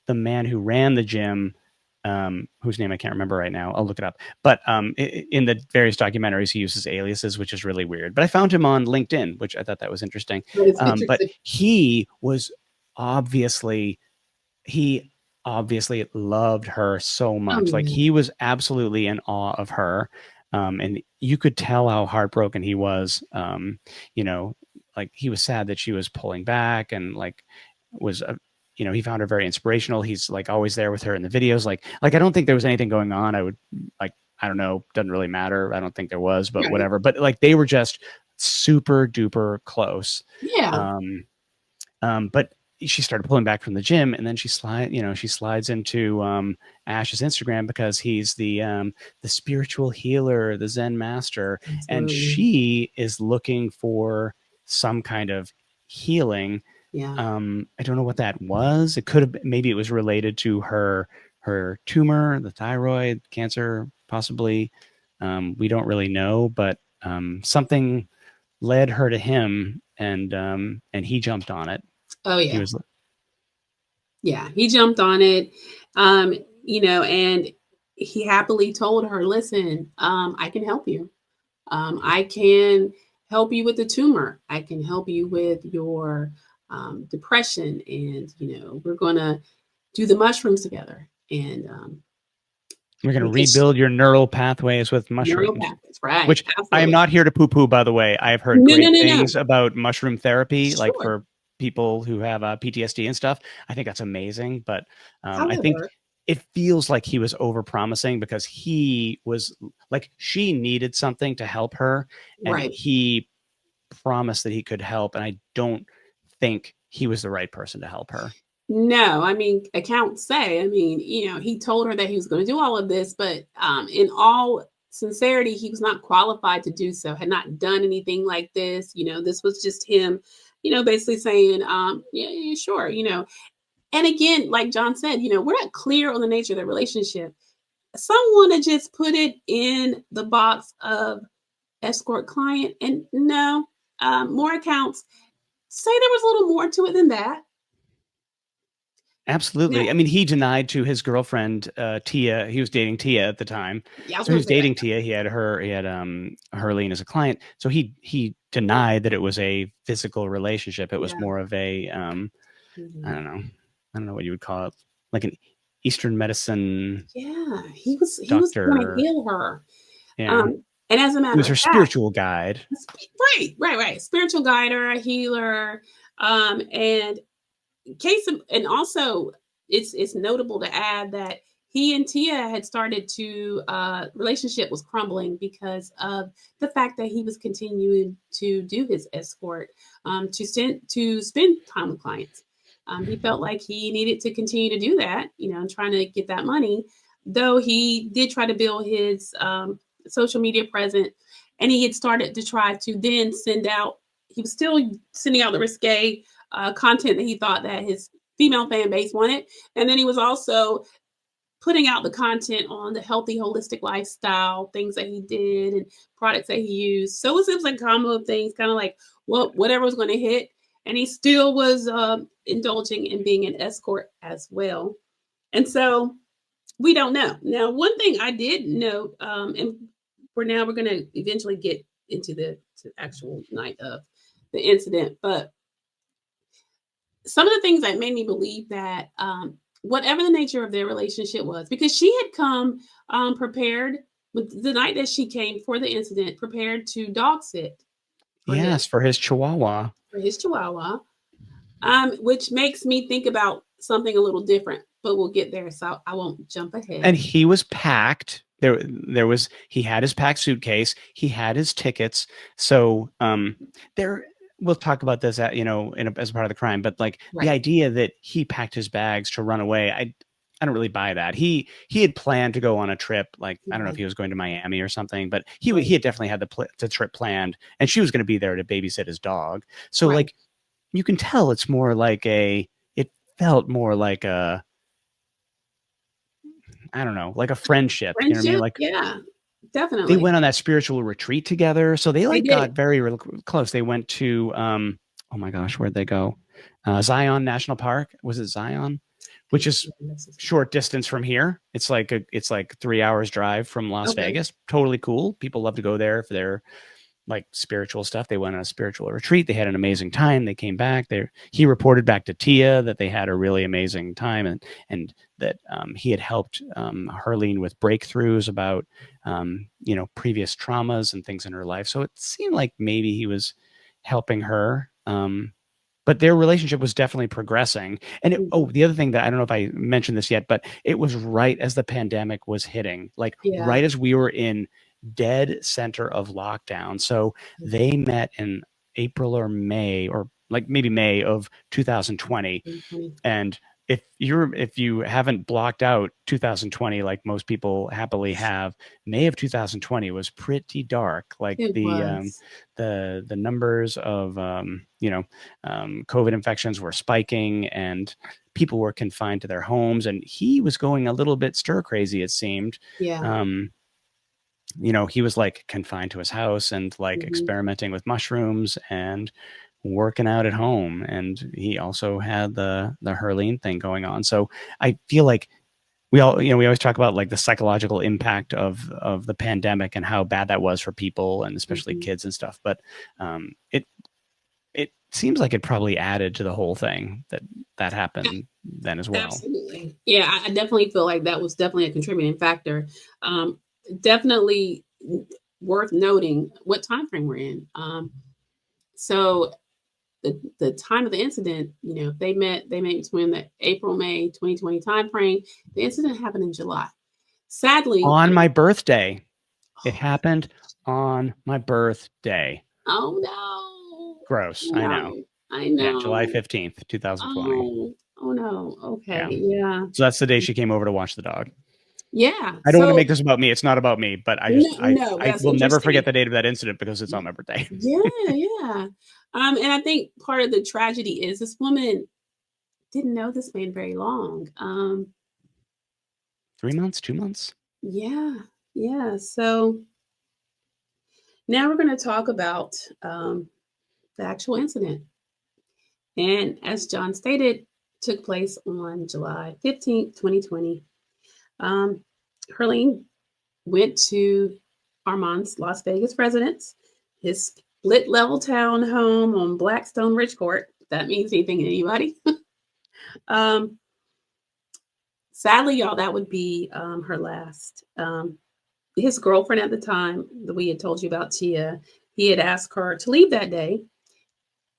The man who ran the gym, whose name I can't remember right now, I'll look it up. But in the various documentaries, he uses aliases, which is really weird. But I found him on LinkedIn, which I thought that was interesting. But he obviously loved her so much. Like he was absolutely in awe of her. And you could tell how heartbroken he was. Like he was sad that she was pulling back and like was he found her very inspirational. He's like always there with her in the videos. Like I don't think there was anything going on. I don't know. Doesn't really matter. I don't think there was, but whatever. But like they were just super duper close. Yeah. But she started pulling back from the gym, and then she slides into Ash's Instagram because he's the spiritual healer, the Zen master, and she is looking for some kind of healing. Yeah. I don't know what that was. It could have maybe it was related to her tumor, the thyroid cancer, possibly. We don't really know, but something led her to him, and he jumped on it. Oh yeah. He jumped on it. And he happily told her, listen, I can help you. I can help you with the tumor. I can help you with your depression, and we're gonna do the mushrooms together, and we're gonna rebuild your neural pathways with mushrooms. Right? Which absolutely. I am not here to poo-poo, by the way. I've heard great things about mushroom therapy, like for people who have PTSD and stuff. I think that's amazing, but I think it feels like he was over-promising because he was like she needed something to help her, and he promised that he could help, and I don't think he was the right person to help her. No, I mean, accounts say, I mean, he told her that he was going to do all of this, but in all sincerity, he was not qualified to do so, had not done anything like this. This was just him, basically saying, yeah, yeah, sure, And again, like John said, we're not clear on the nature of the relationship. Someone to just put it in the box of escort client, and no, more accounts say there was a little more to it than that. Absolutely. Now, I mean, he denied to his girlfriend, Tia. He was dating Tia at the time. yeah, I was So he going to was say that. dating Tia. He had Herleen as a client. So he denied that it was a physical relationship. It was Yeah. more of a I don't know. I don't know what you would call it. Like an Eastern medicine Yeah, he was going to doctor. heal her. Yeah. And as a He matter was of her fact, spiritual guide. right. Spiritual guider, a healer, and and also it's notable to add that he and Tia had started to relationship was crumbling because of the fact that he was continuing to do his escort, to spend time with clients. He felt like he needed to continue to do that, and trying to get that money. Though he did try to build his social media presence, and he had started to try to then send out. He was still sending out the risque content that he thought that his female fan base wanted. And then he was also putting out the content on the healthy, holistic lifestyle, things that he did and products that he used. So it was like a combo of things, kind of like whatever was going to hit. And he still was indulging in being an escort as well. And so we don't know. Now, one thing I did note, and we're going to eventually get into the actual night of the incident, but some of the things that made me believe that whatever the nature of their relationship was, because she had come prepared with the night that she came for the incident, prepared to dog sit for him, Yes, for his Chihuahua. for his Chihuahua, which makes me think about something a little different. But we'll get there, so I won't jump ahead. And he was packed. He had his packed suitcase. He had his tickets. So we'll talk about this as part of the crime. But like Right. the idea that he packed his bags to run away, I don't really buy that. He had planned to go on a trip. Like I don't know if he was going to Miami or something, but he had definitely had the trip planned, and she was going to be there to babysit his dog. So like you can tell it's more like it felt more like a, I don't know, like a friendship. You know what I mean? Like, yeah, they definitely. went on that spiritual retreat together. So they They got did. very close. They went to, oh my gosh, where'd they go? Zion National Park. Was it Zion? Which is short distance from here. It's like 3 hours drive from Las Vegas. Totally cool. People love to go there for their like spiritual stuff. They went on a spiritual retreat. They had an amazing time. They came back there. He reported back to Tia that they had a really amazing time, and that he had helped Herleen with breakthroughs about previous traumas and things in her life. So it seemed like maybe he was helping her. But their relationship was definitely progressing. And the other thing that I don't know if I mentioned this yet, but it was right as the pandemic was hitting, like right as we were in dead center of lockdown. So they met in April or May, or like maybe May of 2020. And if you haven't blocked out 2020 like most people happily have, May of 2020 was pretty dark. Like the numbers of COVID infections were spiking, and people were confined to their homes, and he was going a little bit stir crazy, it seemed. He was like confined to his house and like experimenting with mushrooms and working out at home. And he also had the Herleen thing going on. So I feel like we always talk about like the psychological impact of the pandemic and how bad that was for people, and especially kids and stuff. But it seems like it probably added to the whole thing that happened then as well. Absolutely. Yeah, I definitely feel like that was definitely a contributing factor. Definitely worth noting what time frame we're in. So the time of the incident, they met between the April-May 2020 time frame. The incident happened in July. Sadly, on my birthday. It happened on my birthday. Oh no. Gross. No, I know. I know. Yeah, July 15th, 2020. Oh no. Okay. Yeah. Yeah. So that's the day she came over to watch the dog. Yeah. I don't want to So make this about me. It's not about me, but no, I that's will never interesting. forget the date of that incident because it's on my birthday. Yeah, yeah. And I think part of the tragedy is this woman didn't know this man very long. 3 months, 2 months. Yeah, yeah. So now we're going to talk about the actual incident. And as John stated, took place on July 15th, 2020. Um, Herleen went to Armand's Las Vegas residence, his split level townhome on Blackstone Ridge Court. If that means anything to anybody. um, Sadly, y'all, that would be her last. His girlfriend at the time that we had told you about, Tia, he had asked her to leave that day.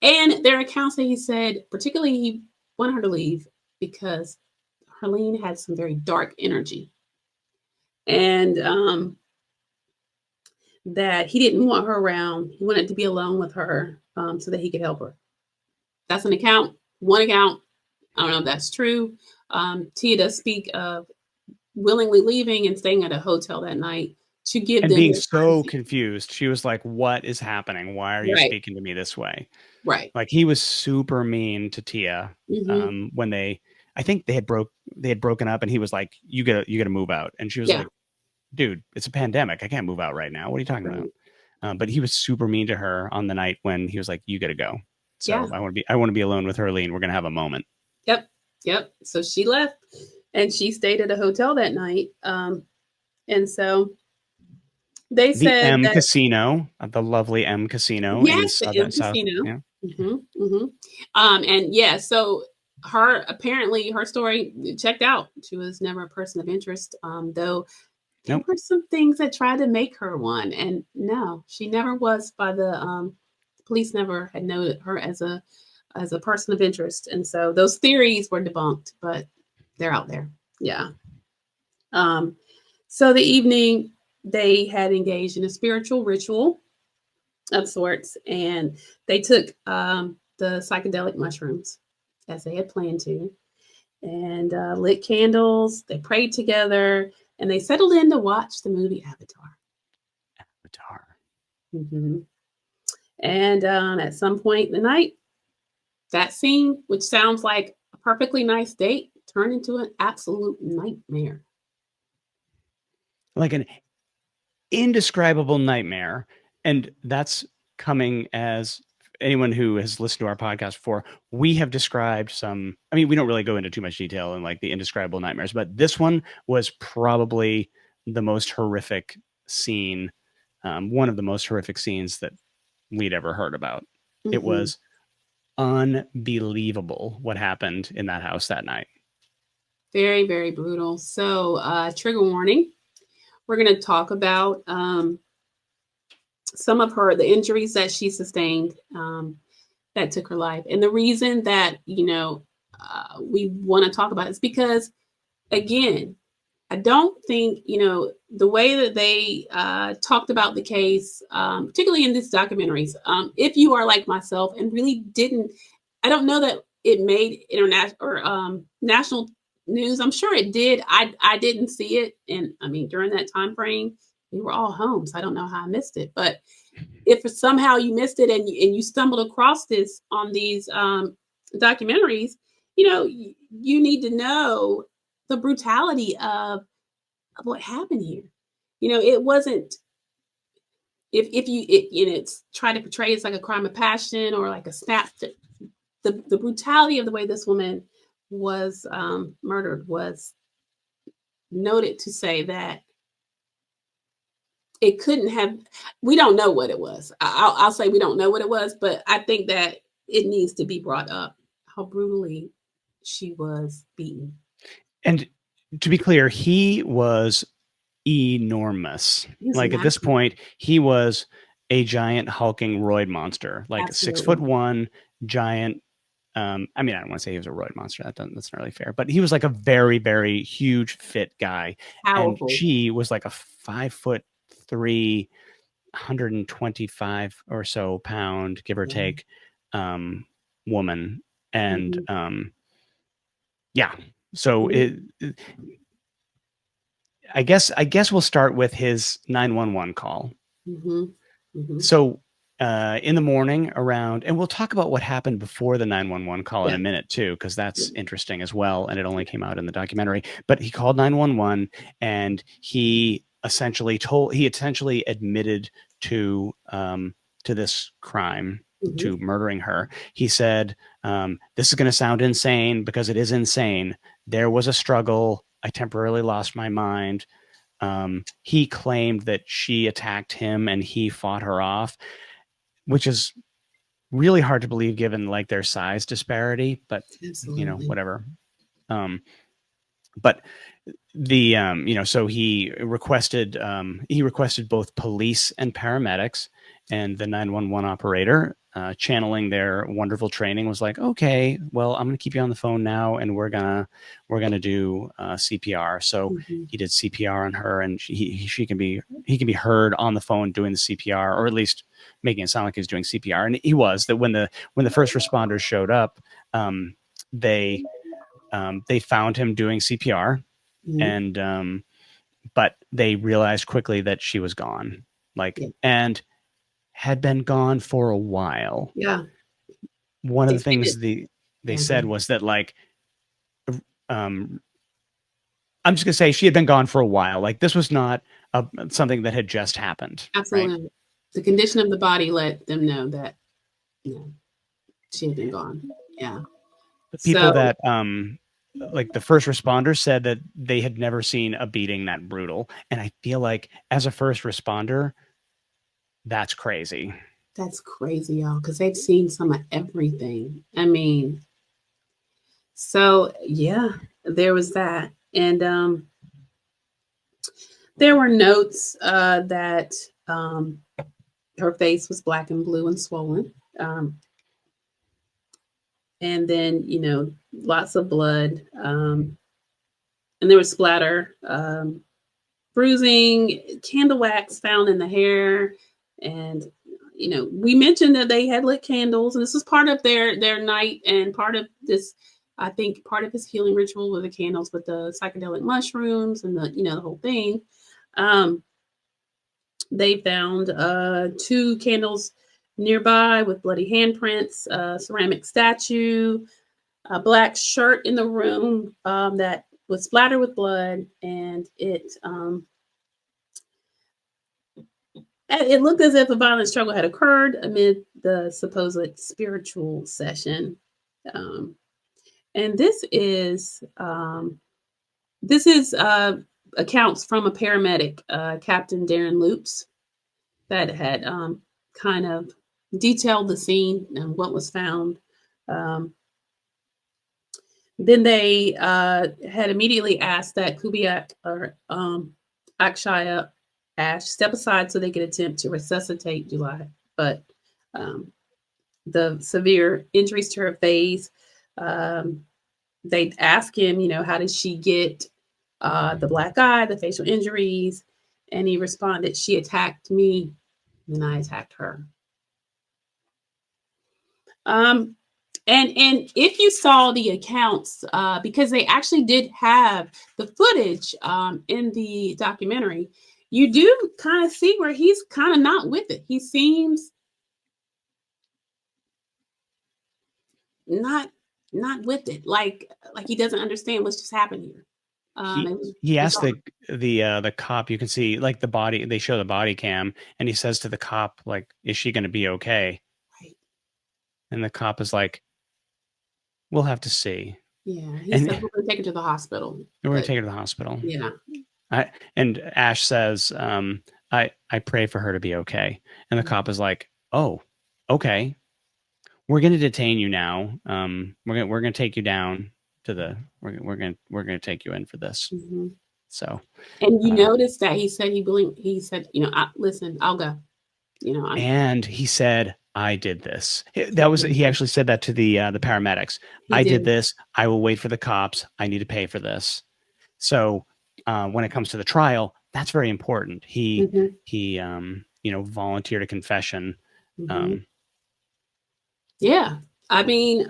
And there are accounts that he said, particularly, he wanted her to leave because Herleen had some very dark energy. And that he didn't want her around. He wanted to be alone with her so that he could help her. That's an account, one account. I don't know if that's true. Tia does speak of willingly leaving and staying at a hotel that night to give And them being their so privacy. confused. She was like, "What is happening? Why are you Right, speaking to me this way?" right. Like he was super mean to Tia Mm-hmm. when I think they had broken up, and he was like, "You gotta move out," and she was Yeah, like, "Dude, it's a pandemic. I can't move out right now. What are you talking about?" right. But he was super mean to her on the night when he was like, "You gotta go." Yeah, So I want to be alone with Herleen. We're gonna have a moment. yep, yep. So she left and she stayed at a hotel that night. And so they The said M that, Casino, the lovely M Casino in yes, the South M South. Casino. Yeah. And yeah, so her story checked out. She was never a person of interest, though there Nope. were some things that tried to make her one. And no, she never was. By the police never had noted her as a person of interest, and so those theories were debunked, but they're out there. Yeah. Um, so the evening they had engaged in a spiritual ritual of sorts, and they took the psychedelic mushrooms as they had planned to, and lit candles. They prayed together, and they settled in to watch the movie Avatar. Avatar. Mm-hmm. And at some point in the night, that scene, which sounds like a perfectly nice date, turned into an absolute nightmare. Like an indescribable nightmare. And that's coming as anyone who has listened to our podcast before, we have described some. I mean, we don't really go into too much detail in like the indescribable nightmares, but this one was probably the most horrific scene, one of the most horrific scenes that we'd ever heard about. It Mm-hmm. was unbelievable what happened in that house that night. Very, very brutal. So, trigger warning. We're going to talk about some of the injuries that she sustained that took her life. And the reason that, we want to talk about it is because, again, I don't think, the way that they talked about the case, particularly in these documentaries, if you are like myself and really didn't, I don't know that it made international or national news. I'm sure it did. I didn't see it. And I mean, during that time frame, we were all home. So I don't know how I missed it. But if somehow you missed it and you stumbled across this on these documentaries, you need to know the brutality of what happened here. It wasn't if it's trying to portray it's like a crime of passion or like a snap. The brutality of the way this woman was murdered was noted to say that it couldn't have. We don't know what it was. I'll say we don't know what it was, but I think that it needs to be brought up how brutally she was beaten. And to be clear, he was enormous. He was Like at this massive. point, he was a giant hulking roid monster, like Absolutely 6'1" giant. I mean, I don't want to say he was a roid monster. That's not really fair, but he was like a very, very huge, fit guy. And powerful. she was like a 5'3", 125 or so pound, give or Yeah. take, woman. And Mhm. Yeah. So I guess we'll start with his 911 call. So in the morning around, and we'll talk about what happened before the 911 call in a minute too, because that's interesting as well. And it only came out in the documentary, but he called 911 and he essentially admitted to this crime, to murdering her. He said, this is going to sound insane because it is insane. There was a struggle. I temporarily lost my mind. He claimed that she attacked him and he fought her off, which is really hard to believe given like their size disparity, but whatever. But the so he requested both police and paramedics, and the 911 operator, channeling their wonderful training, was like, okay, well, I'm going to keep you on the phone now, and we're gonna do CPR. So he did CPR on her, and he can be heard on the phone doing the CPR, or at least making it sound like he's doing CPR. And he was. That when the first responders showed up, they found him doing CPR, and but they realized quickly that she was gone, and had been gone for a while. Yeah. One of the things they said was that I'm just gonna say she had been gone for a while. Like, this was not something that had just happened. Absolutely. Right? The condition of the body let them know that she had been gone. Yeah. The people that like the first responders said that they had never seen a beating that brutal. And I feel like as a first responder, that's crazy. That's crazy, y'all, because they've seen some of everything. I mean, so yeah, there was that. And there were notes that her face was black and blue and swollen. And then, lots of blood. And there was splatter, bruising, candle wax found in the hair. And, we mentioned that they had lit candles. And this was part of their night, and part of this, I think, part of his healing ritual were the candles with the psychedelic mushrooms and the whole thing. They found 2 candles nearby with bloody handprints, a ceramic statue, a black shirt in the room that was splattered with blood, and it looked as if a violent struggle had occurred amid the supposed spiritual session. And this is accounts from a paramedic, Captain Darren Loops, that had kind of detailed the scene and what was found. Then they had immediately asked that Kubiak or Akshaya Ash step aside so they could attempt to resuscitate Dulai. But the severe injuries to her face, they'd ask him, how did she get the black eye, the facial injuries? And he responded, she attacked me, and I attacked her. And if you saw the accounts, because they actually did have the footage in the documentary, you do kind of see where he's kind of not with it. He seems not with it, like he doesn't understand what's just happened here. He asked the cop, you can see like the body, they show the body cam, and he says to the cop, like, is she going to be okay? Right. And the cop is like, we'll have to see. Yeah. He said, we're going to take her to the hospital. We're going to take her to the hospital. Yeah. And Ash says, I pray for her to be okay. And the cop is like, oh, okay. We're going to detain you now. We're going to take you down to the, we're going to take you in for this. Mm-hmm. So, and you notice that he said, listen, I'll go, and he said, I did this. He actually said that to the paramedics. I did this. I will wait for the cops. I need to pay for this. So when it comes to the trial, that's very important. He volunteered a confession. Mm-hmm. Yeah. I mean,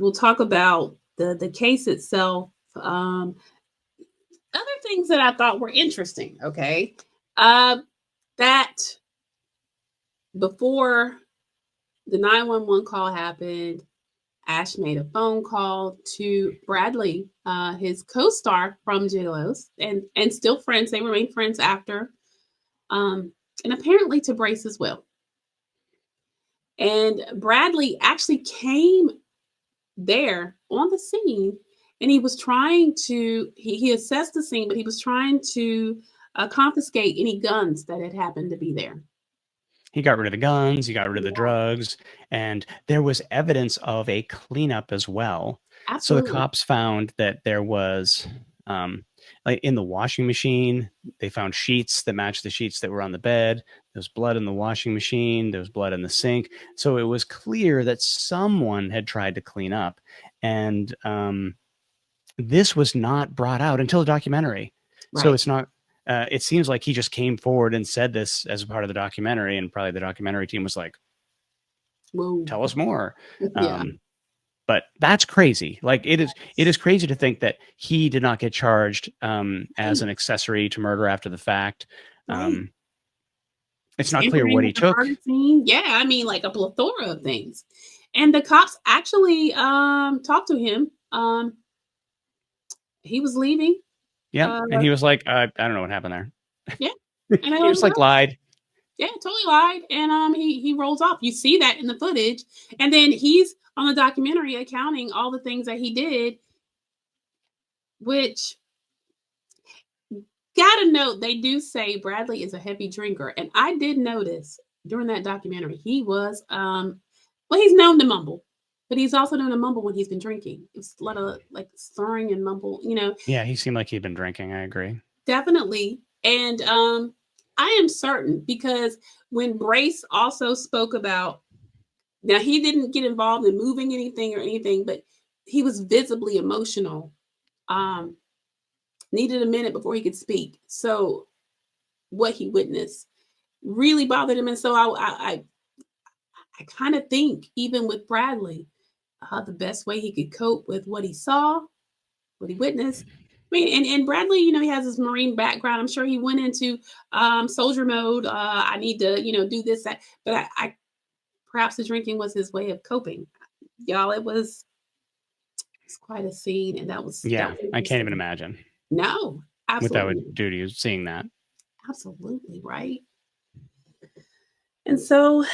we'll talk about the case itself. Other things that I thought were interesting. Okay, that before the 911 call happened, Ash made a phone call to Bradley, his co-star from Gigolos, and still friends. They remain friends after, and apparently to Brace as well. And Bradley actually came there on the scene, and he was trying to. He assessed the scene, but he was trying to confiscate any guns that had happened to be there. He got rid of the guns, he got rid of the drugs, and there was evidence of a cleanup as well. Absolutely. So the cops found that there was, like in the washing machine, they found sheets that matched the sheets that were on the bed. There was blood in the washing machine. There was blood in the sink. So it was clear that someone had tried to clean up. And this was not brought out until the documentary. Right. So it's not. It seems like he just came forward and said this as a part of the documentary, and probably the documentary team was like, "Whoa, tell us more." Yeah. But that's crazy. Like it is crazy to think that he did not get charged as an accessory to murder after the fact. Right. It's not clear what he took. Yeah, I mean, like a plethora of things. And the cops actually talked to him. He was leaving. Yeah, and he was like, I don't know what happened there. Yeah, and he just like lied. Yeah, totally lied, and he rolls off. You see that in the footage, and then he's on the documentary accounting all the things that he did. Which, gotta note, they do say Bradley is a heavy drinker, and I did notice during that documentary he was well, he's known to mumble. But he's also known to mumble when he's been drinking. It's a lot of like slurring and mumble, you know. Yeah, he seemed like he'd been drinking. I agree. Definitely. And I am certain, because when Brace also spoke about, now he didn't get involved in moving anything or anything, but he was visibly emotional. Needed a minute before he could speak. So what he witnessed really bothered him. And so I kind of think, even with Bradley, the best way he could cope with what he saw, what he witnessed. I mean, and Bradley, you know, he has his Marine background. I'm sure he went into soldier mode. I need to, you know, do this, that. But I perhaps the drinking was his way of coping. Y'all, it was quite a scene, and that was I can't even imagine. No, absolutely. What that would do to you, seeing that. Absolutely, right. And so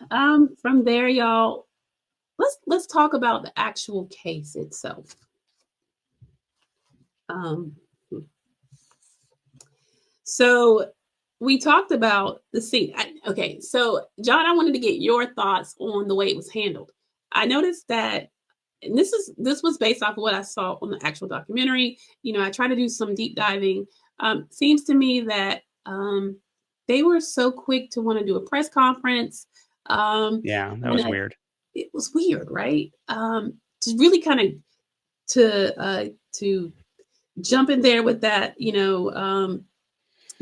from there, y'all, let's talk about the actual case itself. So we talked about the scene. Okay, so John, I wanted to get your thoughts on the way it was handled. I noticed that, and this was based off of what I saw on the actual documentary. You know, I try to do some deep diving. Seems to me that they were so quick to want to do a press conference. Yeah, that was weird. It was weird, right? To really kind of to jump in there with that, you know,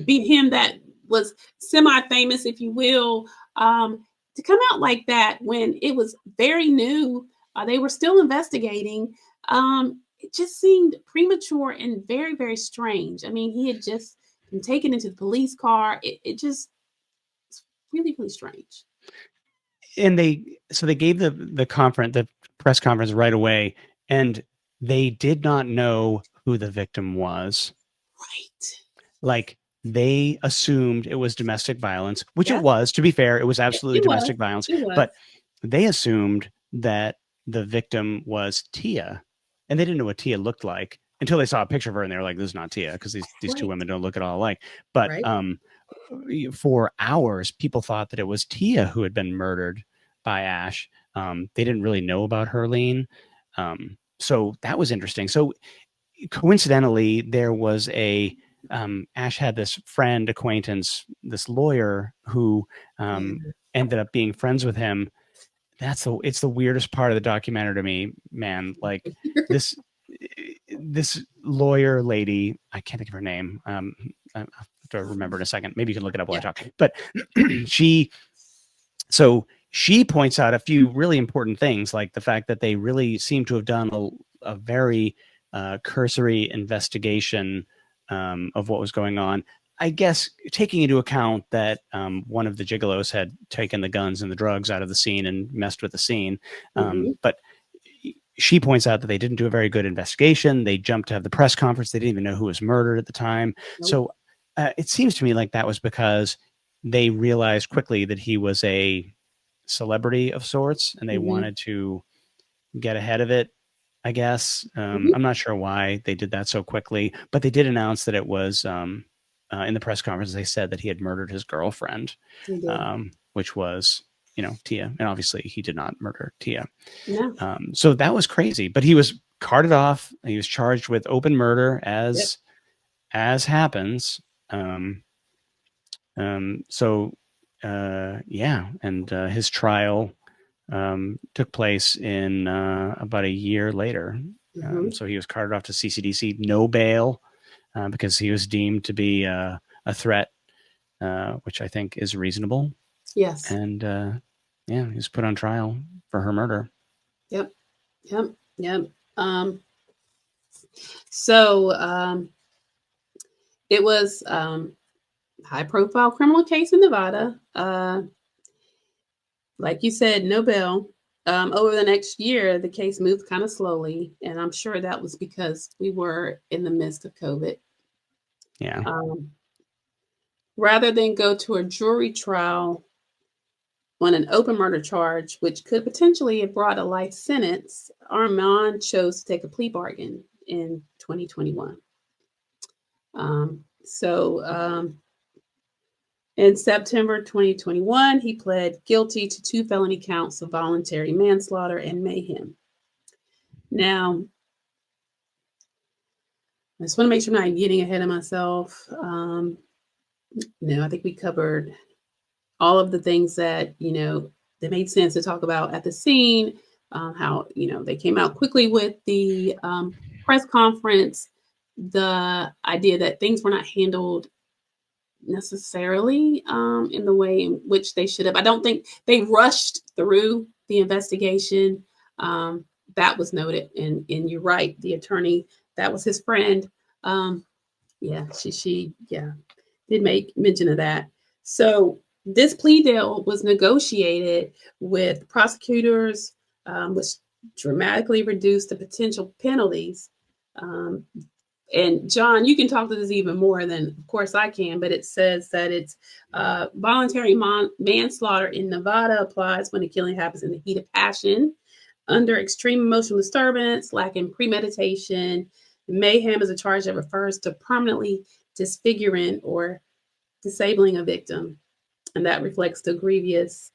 beat him that was semi-famous, if you will, to come out like that when it was very new. They were still investigating. It just seemed premature and very, very strange. I mean, he had just been taken into the police car. It just was really, really strange. And they gave the press conference right away, and they did not know who the victim was. Right. Like, they assumed it was domestic violence, which it was. To be fair, it was absolutely domestic violence. But they assumed that the victim was Tia, and they didn't know what Tia looked like until they saw a picture of her, and they were like, "This is not Tia," because these two women don't look at all alike. But for hours, people thought that it was Tia who had been murdered by Ash. They didn't really know about Herleen. So that was interesting. So coincidentally, there was Ash had this friend, acquaintance, this lawyer who ended up being friends with him. It's the weirdest part of the documentary to me, man. Like this lawyer lady, I can't think of her name. I have to remember in a second. Maybe you can look it up while I talk. But she points out a few really important things, like the fact that they really seem to have done a very cursory investigation of what was going on. I guess taking into account that one of the gigolos had taken the guns and the drugs out of the scene and messed with the scene. But she points out that they didn't do a very good investigation. They jumped to have the press conference. They didn't even know who was murdered at the time. Nope. So it seems to me like that was because they realized quickly that he was a celebrity of sorts, and they wanted to get ahead of it, I guess. I'm not sure why they did that so quickly, but they did announce that it was in the press conference. They said that he had murdered his girlfriend, which was, Tia. And obviously he did not murder Tia. No. So that was crazy, but he was carted off. He was charged with open murder as happens. And his trial took place in about a year later. So he was carted off to CCDC, no bail, because he was deemed to be a threat, which I think is reasonable. Yes. And he was put on trial for her murder. Yep. So it was high-profile criminal case in Nevada. Like you said, no bail. Over the next year, the case moved kind of slowly, and I'm sure that was because we were in the midst of COVID. Yeah. Rather than go to a jury trial on an open murder charge, which could potentially have brought a life sentence, Armand chose to take a plea bargain in 2021. In September 2021, he pled guilty to 2 felony counts of voluntary manslaughter and mayhem. Now, I just want to make sure I'm not getting ahead of myself. I think we covered all of the things that, that made sense to talk about at the scene, how, they came out quickly with the press conference, the idea that things were not handled necessarily in the way in which they should have. I don't think they rushed through the investigation. That was noted, and you're right. The attorney, that was his friend. She did make mention of that. So this plea deal was negotiated with prosecutors, which dramatically reduced the potential penalties. And John, you can talk to this even more than, of course, I can, but it says that it's voluntary manslaughter in Nevada applies when the killing happens in the heat of passion, under extreme emotional disturbance, lacking premeditation. Mayhem is a charge that refers to permanently disfiguring or disabling a victim, and that reflects the grievous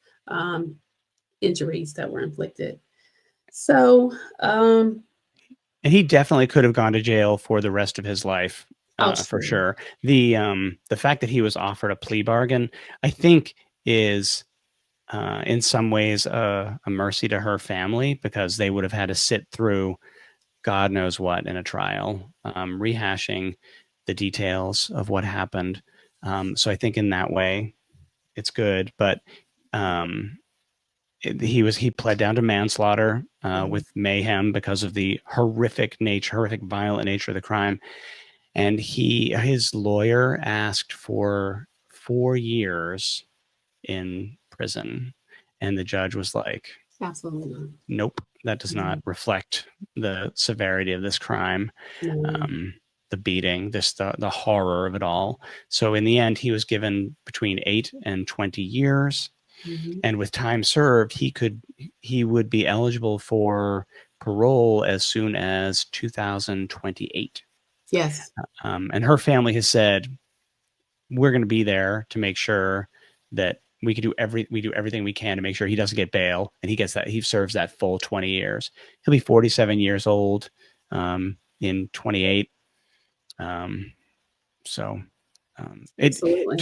injuries that were inflicted. So, and he definitely could have gone to jail for the rest of his life, for sure. The fact that he was offered a plea bargain, I think, is in some ways a mercy to her family, because they would have had to sit through God knows what in a trial, rehashing the details of what happened. So I think in that way, it's good. But he pled down to manslaughter with mayhem because of the horrific, violent nature of the crime. And his lawyer asked for 4 years in prison, and the judge was like, absolutely not. Nope, that does not reflect the severity of this crime. The beating, the horror of it all. So in the end, he was given between 8 and 20 years. And with time served, he would be eligible for parole as soon as 2028. Yes. And her family has said, we're going to be there to make sure that we do everything we can to make sure he doesn't get bail, and he serves that full 20 years. He'll be 47 years old in 28. To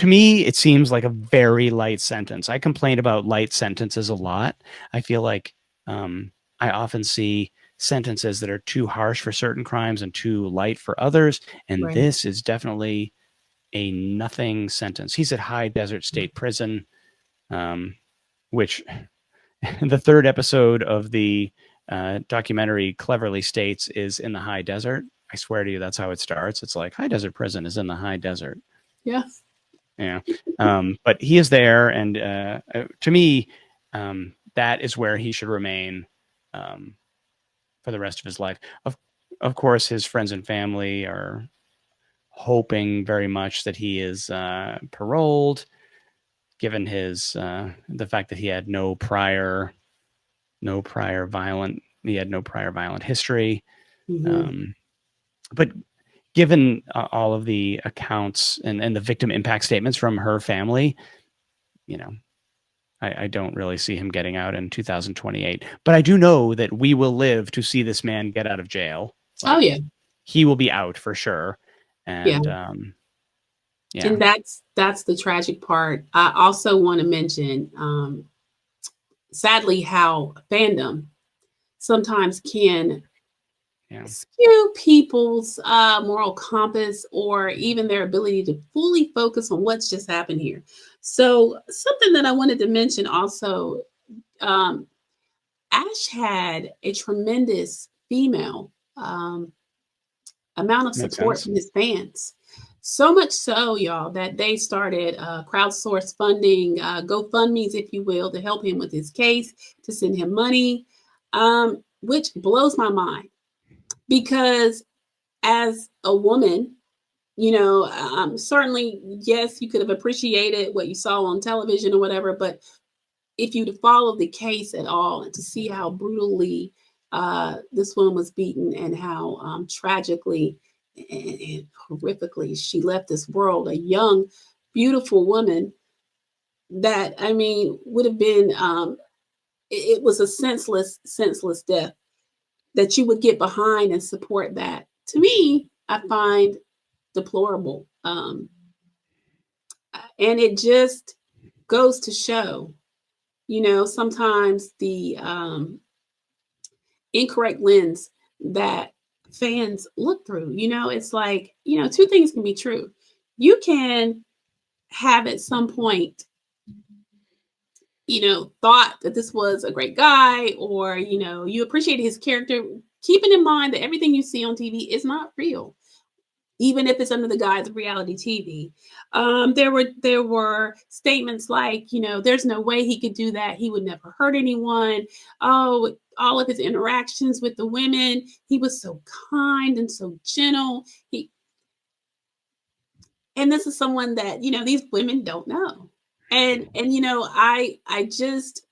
me, it seems like a very light sentence. I complain about light sentences a lot. I feel like I often see sentences that are too harsh for certain crimes and too light for others. And this is definitely a nothing sentence. He's at High Desert State Prison, which the third episode of the documentary cleverly states is in the high desert. I swear to you, that's how it starts. It's like high desert prison is in the high desert. Yeah. Yeah. But he is there. And to me, that is where he should remain for the rest of his life. Of course, his friends and family are hoping very much that he is paroled, given his the fact that he had no prior violent history. Mhm. But given all of the accounts and the victim impact statements from her family, you know, I don't really see him getting out in 2028. But I do know that we will live to see this man get out of jail. Oh yeah. He will be out for sure. And yeah. And that's the tragic part. I also want to mention, sadly, how fandom sometimes can skew people's moral compass or even their ability to fully focus on what's just happened here. So something that I wanted to mention also, Ash had a tremendous female amount of Makes support sense. from his fans. So much so, y'all, that they started crowdsource funding, GoFundMe's, if you will, to help him with his case, to send him money, which blows my mind. Because as a woman, certainly, yes, you could have appreciated what you saw on television or whatever, but if you followed the case at all and to see how brutally this woman was beaten and how tragically and horrifically she left this world, a young, beautiful woman that, I mean, would have been, it was a senseless death, that you would get behind and support that. To me, I find deplorable. And it just goes to show, sometimes the incorrect lens that fans look through. It's like, two things can be true. You can have at some point, thought that this was a great guy, or, you appreciated his character, keeping in mind that everything you see on TV is not real, even if it's under the guise of reality TV. There were statements like, there's no way he could do that. He would never hurt anyone. Oh, all of his interactions with the women, he was so kind and so gentle. And this is someone that, these women don't know. And I just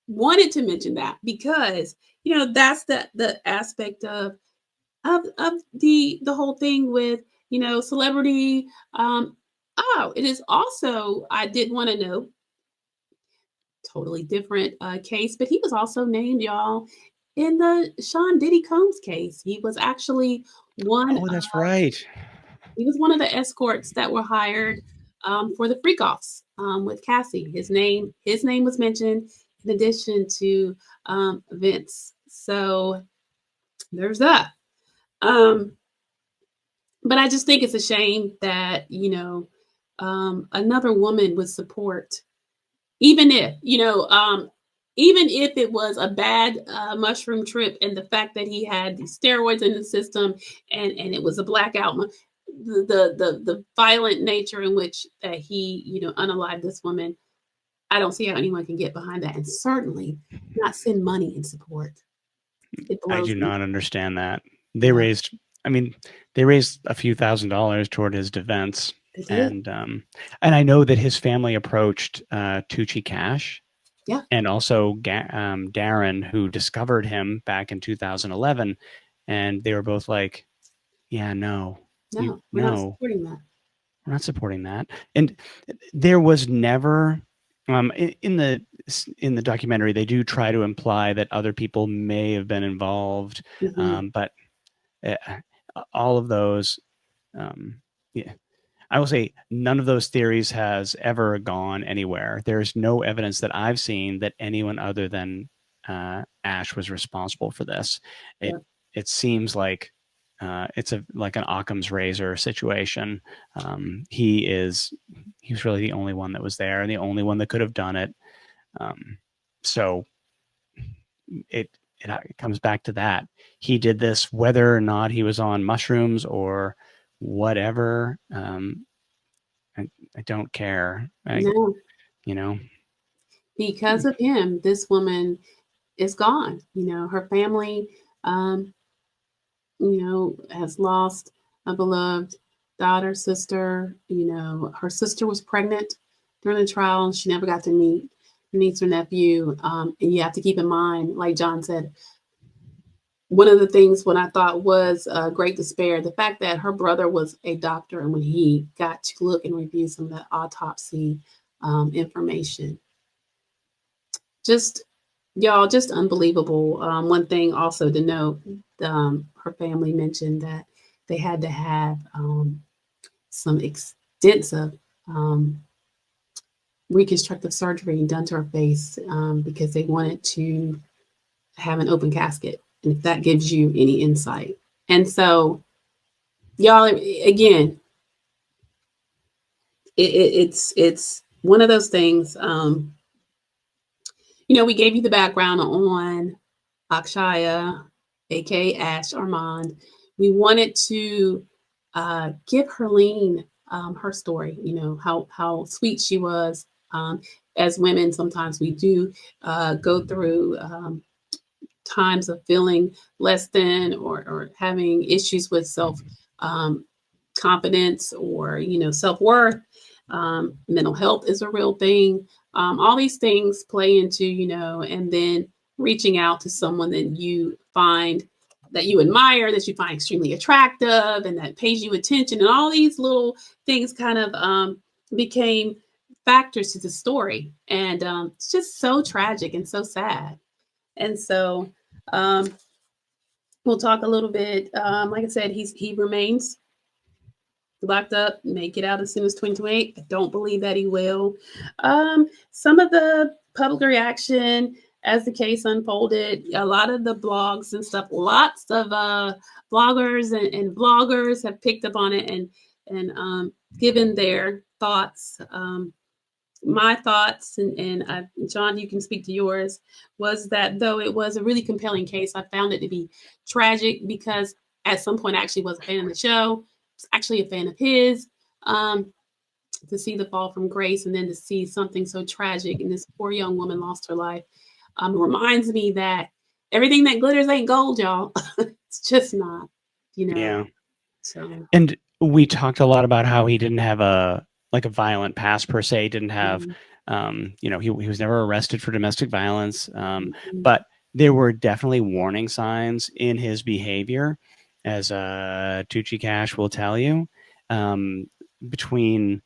wanted to mention that because, that's the aspect of the whole thing with, celebrity. It is also, I did want to know, totally different case, but he was also named, y'all, in the Sean Diddy Combs case. He was actually one. Oh, that's right. He was one of the escorts that were hired for the freak offs with Cassie. His name was mentioned in addition to Vince. So there's that. But I just think it's a shame that, another woman would support, even if, even if it was a bad mushroom trip and the fact that he had these steroids in the system and it was a blackout, the violent nature in which he, unalived this woman, I don't see how anyone can get behind that, and certainly not send money in support. I do not understand that. They raised a few $1,000s toward his defense. And I know that his family approached Tucci Cash, and also Darren, who discovered him back in 2011, and they were both like, "Yeah, no, we're not supporting that. We're not supporting that." And there was never, in the documentary, they do try to imply that other people may have been involved, but all of those, I will say none of those theories has ever gone anywhere. There's no evidence that I've seen that anyone other than Ash was responsible for this. It seems like it's like an Occam's razor situation. He was really the only one that was there and the only one that could have done it. So it comes back to that. He did this whether or not he was on mushrooms or whatever. I don't care. No, You know, because of him, this woman is gone. Her family, has lost a beloved daughter, sister. Her sister was pregnant during the trial and she never got to meet her niece or nephew. And you have to keep in mind, like John said, one of the things when I thought was great despair, the fact that her brother was a doctor, and when he got to look and review some of the autopsy information, just unbelievable. One thing also to note, her family mentioned that they had to have some extensive reconstructive surgery done to her face because they wanted to have an open casket, and if that gives you any insight. And so, y'all, again, it's one of those things. We gave you the background on Akshaya, aka Ash Armand. We wanted to give Herleen her story. How sweet she was. As women, sometimes we do go through times of feeling less than or having issues with self confidence or self-worth. Mental health is a real thing. All these things play into and then reaching out to someone that you find, that you admire, that you find extremely attractive and that pays you attention, and all these little things kind of became factors to the story. And it's just so tragic and so sad. And so we'll talk a little bit. Like I said, he remains locked up, may get out as soon as 2028. I don't believe that he will. Some of the public reaction as the case unfolded, a lot of the blogs and stuff, lots of bloggers and bloggers have picked up on it and given their thoughts. My thoughts, and John, you can speak to yours, was that though it was a really compelling case, I found it to be tragic because at some point I actually was a fan of the show, actually a fan of his. To see the fall from grace and then to see something so tragic and this poor young woman lost her life reminds me that everything that glitters ain't gold, y'all. It's just not, Yeah. So, and we talked a lot about how he didn't have a violent past per se. He didn't have, he was never arrested for domestic violence. But there were definitely warning signs in his behavior, as Tucci Cash will tell you, between,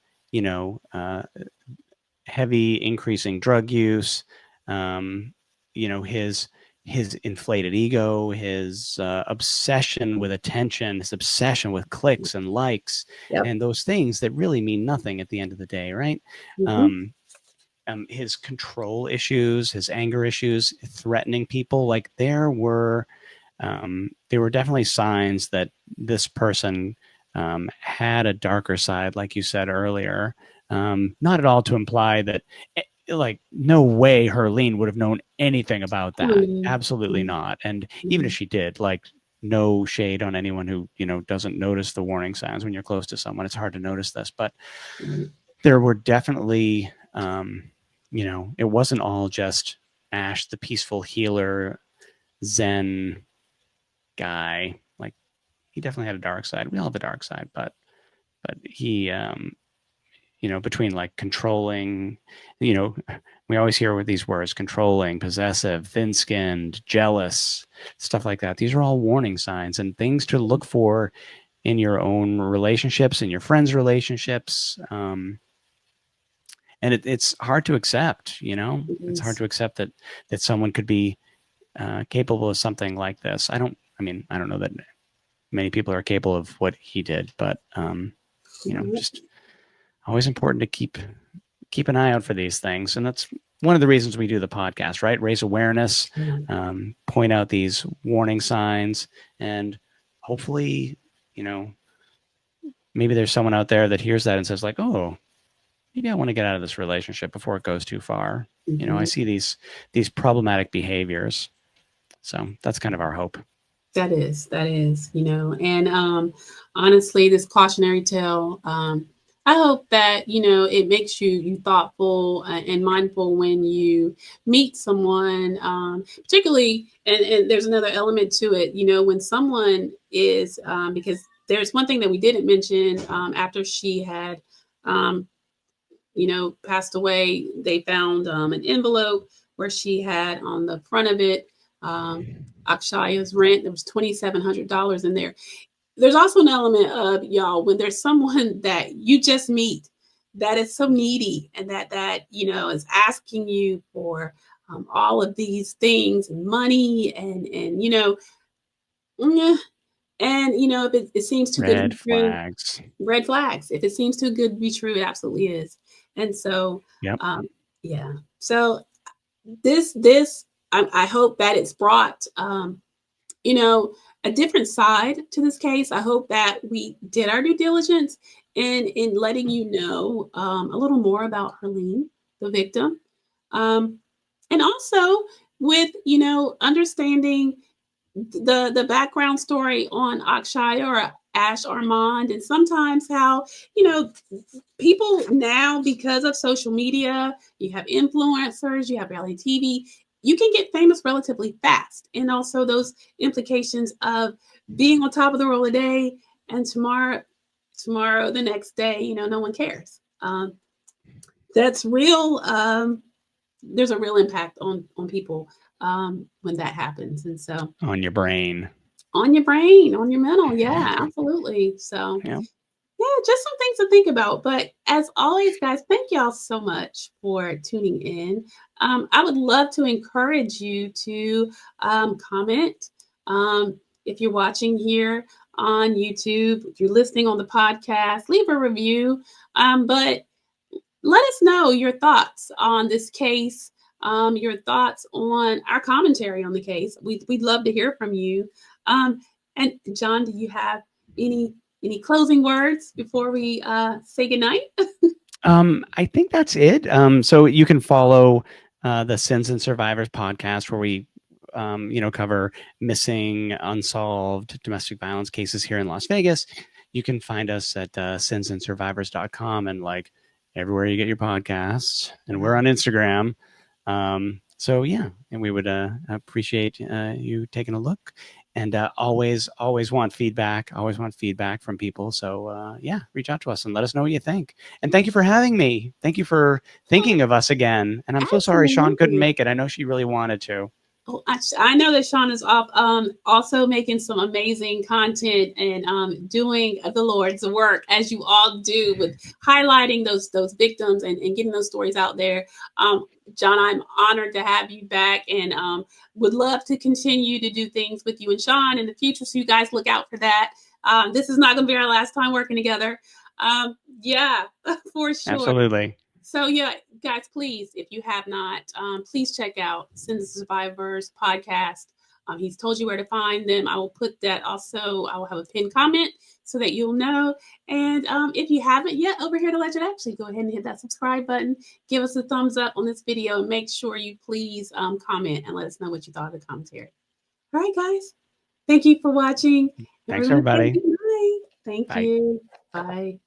heavy increasing drug use, his inflated ego, his obsession with attention, his obsession with clicks and likes, and those things that really mean nothing at the end of the day, right? His control issues, his anger issues, threatening people. Like there were definitely signs that this person had a darker side, like you said earlier. Not at all to imply that, like, no way Herleen would have known anything about that. Absolutely not. And even if she did, like, no shade on anyone who, doesn't notice the warning signs when you're close to someone. It's hard to notice this, but there were definitely, it wasn't all just Ash, the peaceful healer, Zen guy. Like, he definitely had a dark side. We all have a dark side, but he, between like controlling, we always hear with these words: controlling, possessive, thin-skinned, jealous, stuff like that. These are all warning signs and things to look for in your own relationships, in your friends' relationships. And it's hard to accept, it's hard to accept that someone could be capable of something like this. I don't know that many people are capable of what he did, but just always important to keep an eye out for these things. And that's one of the reasons we do the podcast, right? Raise awareness, point out these warning signs, and hopefully, maybe there's someone out there that hears that and says like, oh, maybe I want to get out of this relationship before it goes too far. I see these problematic behaviors. So that's kind of our hope. That is, and honestly, this cautionary tale, I hope that, it makes you thoughtful and mindful when you meet someone, particularly, and there's another element to it, when someone is, because there's one thing that we didn't mention, after she had, um, passed away, they found an envelope where she had on the front of it, Akshaya's rent. There was $2,700 in there. There's also an element of, y'all, when there's someone that you just meet that is so needy and that is asking you for all of these things and money and if it seems too good to Red be true, flags. red flags. If it seems too good to be true, it absolutely is. And so, Yep. yeah. So this I hope that it's brought a different side to this case. I hope that we did our due diligence in letting you know a little more about Herleen, the victim, and also with understanding the background story on Akshaya or Ash Armand, and sometimes how people now, because of social media, you have influencers, you have reality TV, you can get famous relatively fast, and also those implications of being on top of the world a day, and tomorrow the next day, no one cares. That's real. There's a real impact on people when that happens, and so On your brain. on your brain, on your mental, yeah, absolutely. So Yeah. yeah, just some things to think about. But as always, guys, thank y'all so much for tuning in. I would love to encourage you to comment. If you're watching here on YouTube, if you're listening on the podcast, leave a review. But let us know your thoughts on this case, your thoughts on our commentary on the case. We'd love to hear from you. And John, do you have any closing words before we say goodnight? I think that's it. So you can follow the Sins and Survivors podcast, where we cover missing, unsolved domestic violence cases here in Las Vegas. You can find us at sinsandsurvivors.com and like everywhere you get your podcasts, and we're on Instagram. So yeah, and we would appreciate you taking a look, and always want feedback. Always want feedback from people. So yeah, reach out to us and let us know what you think. And thank you for having me. Thank you for thinking of us again. And I'm so sorry Sean couldn't make it. I know she really wanted to. Oh, I know that Sean is off, also making some amazing content and doing the Lord's work, as you all do, with highlighting those victims and getting those stories out there. John, I'm honored to have you back, and would love to continue to do things with you and Sean in the future. So you guys look out for that. This is not going to be our last time working together. Yeah, for sure. Absolutely. So yeah, guys, please, if you have not, please check out Sins and Survivors podcast. He's told you where to find them. I will put that also. I will have a pinned comment so that you'll know. And if you haven't yet, over here to Legend Actually, go ahead and hit that subscribe button. Give us a thumbs up on this video, and make sure you please comment and let us know what you thought of the commentary. All right, guys. Thank you for watching. Thanks, everybody. Good night. Thank Bye. you. Bye.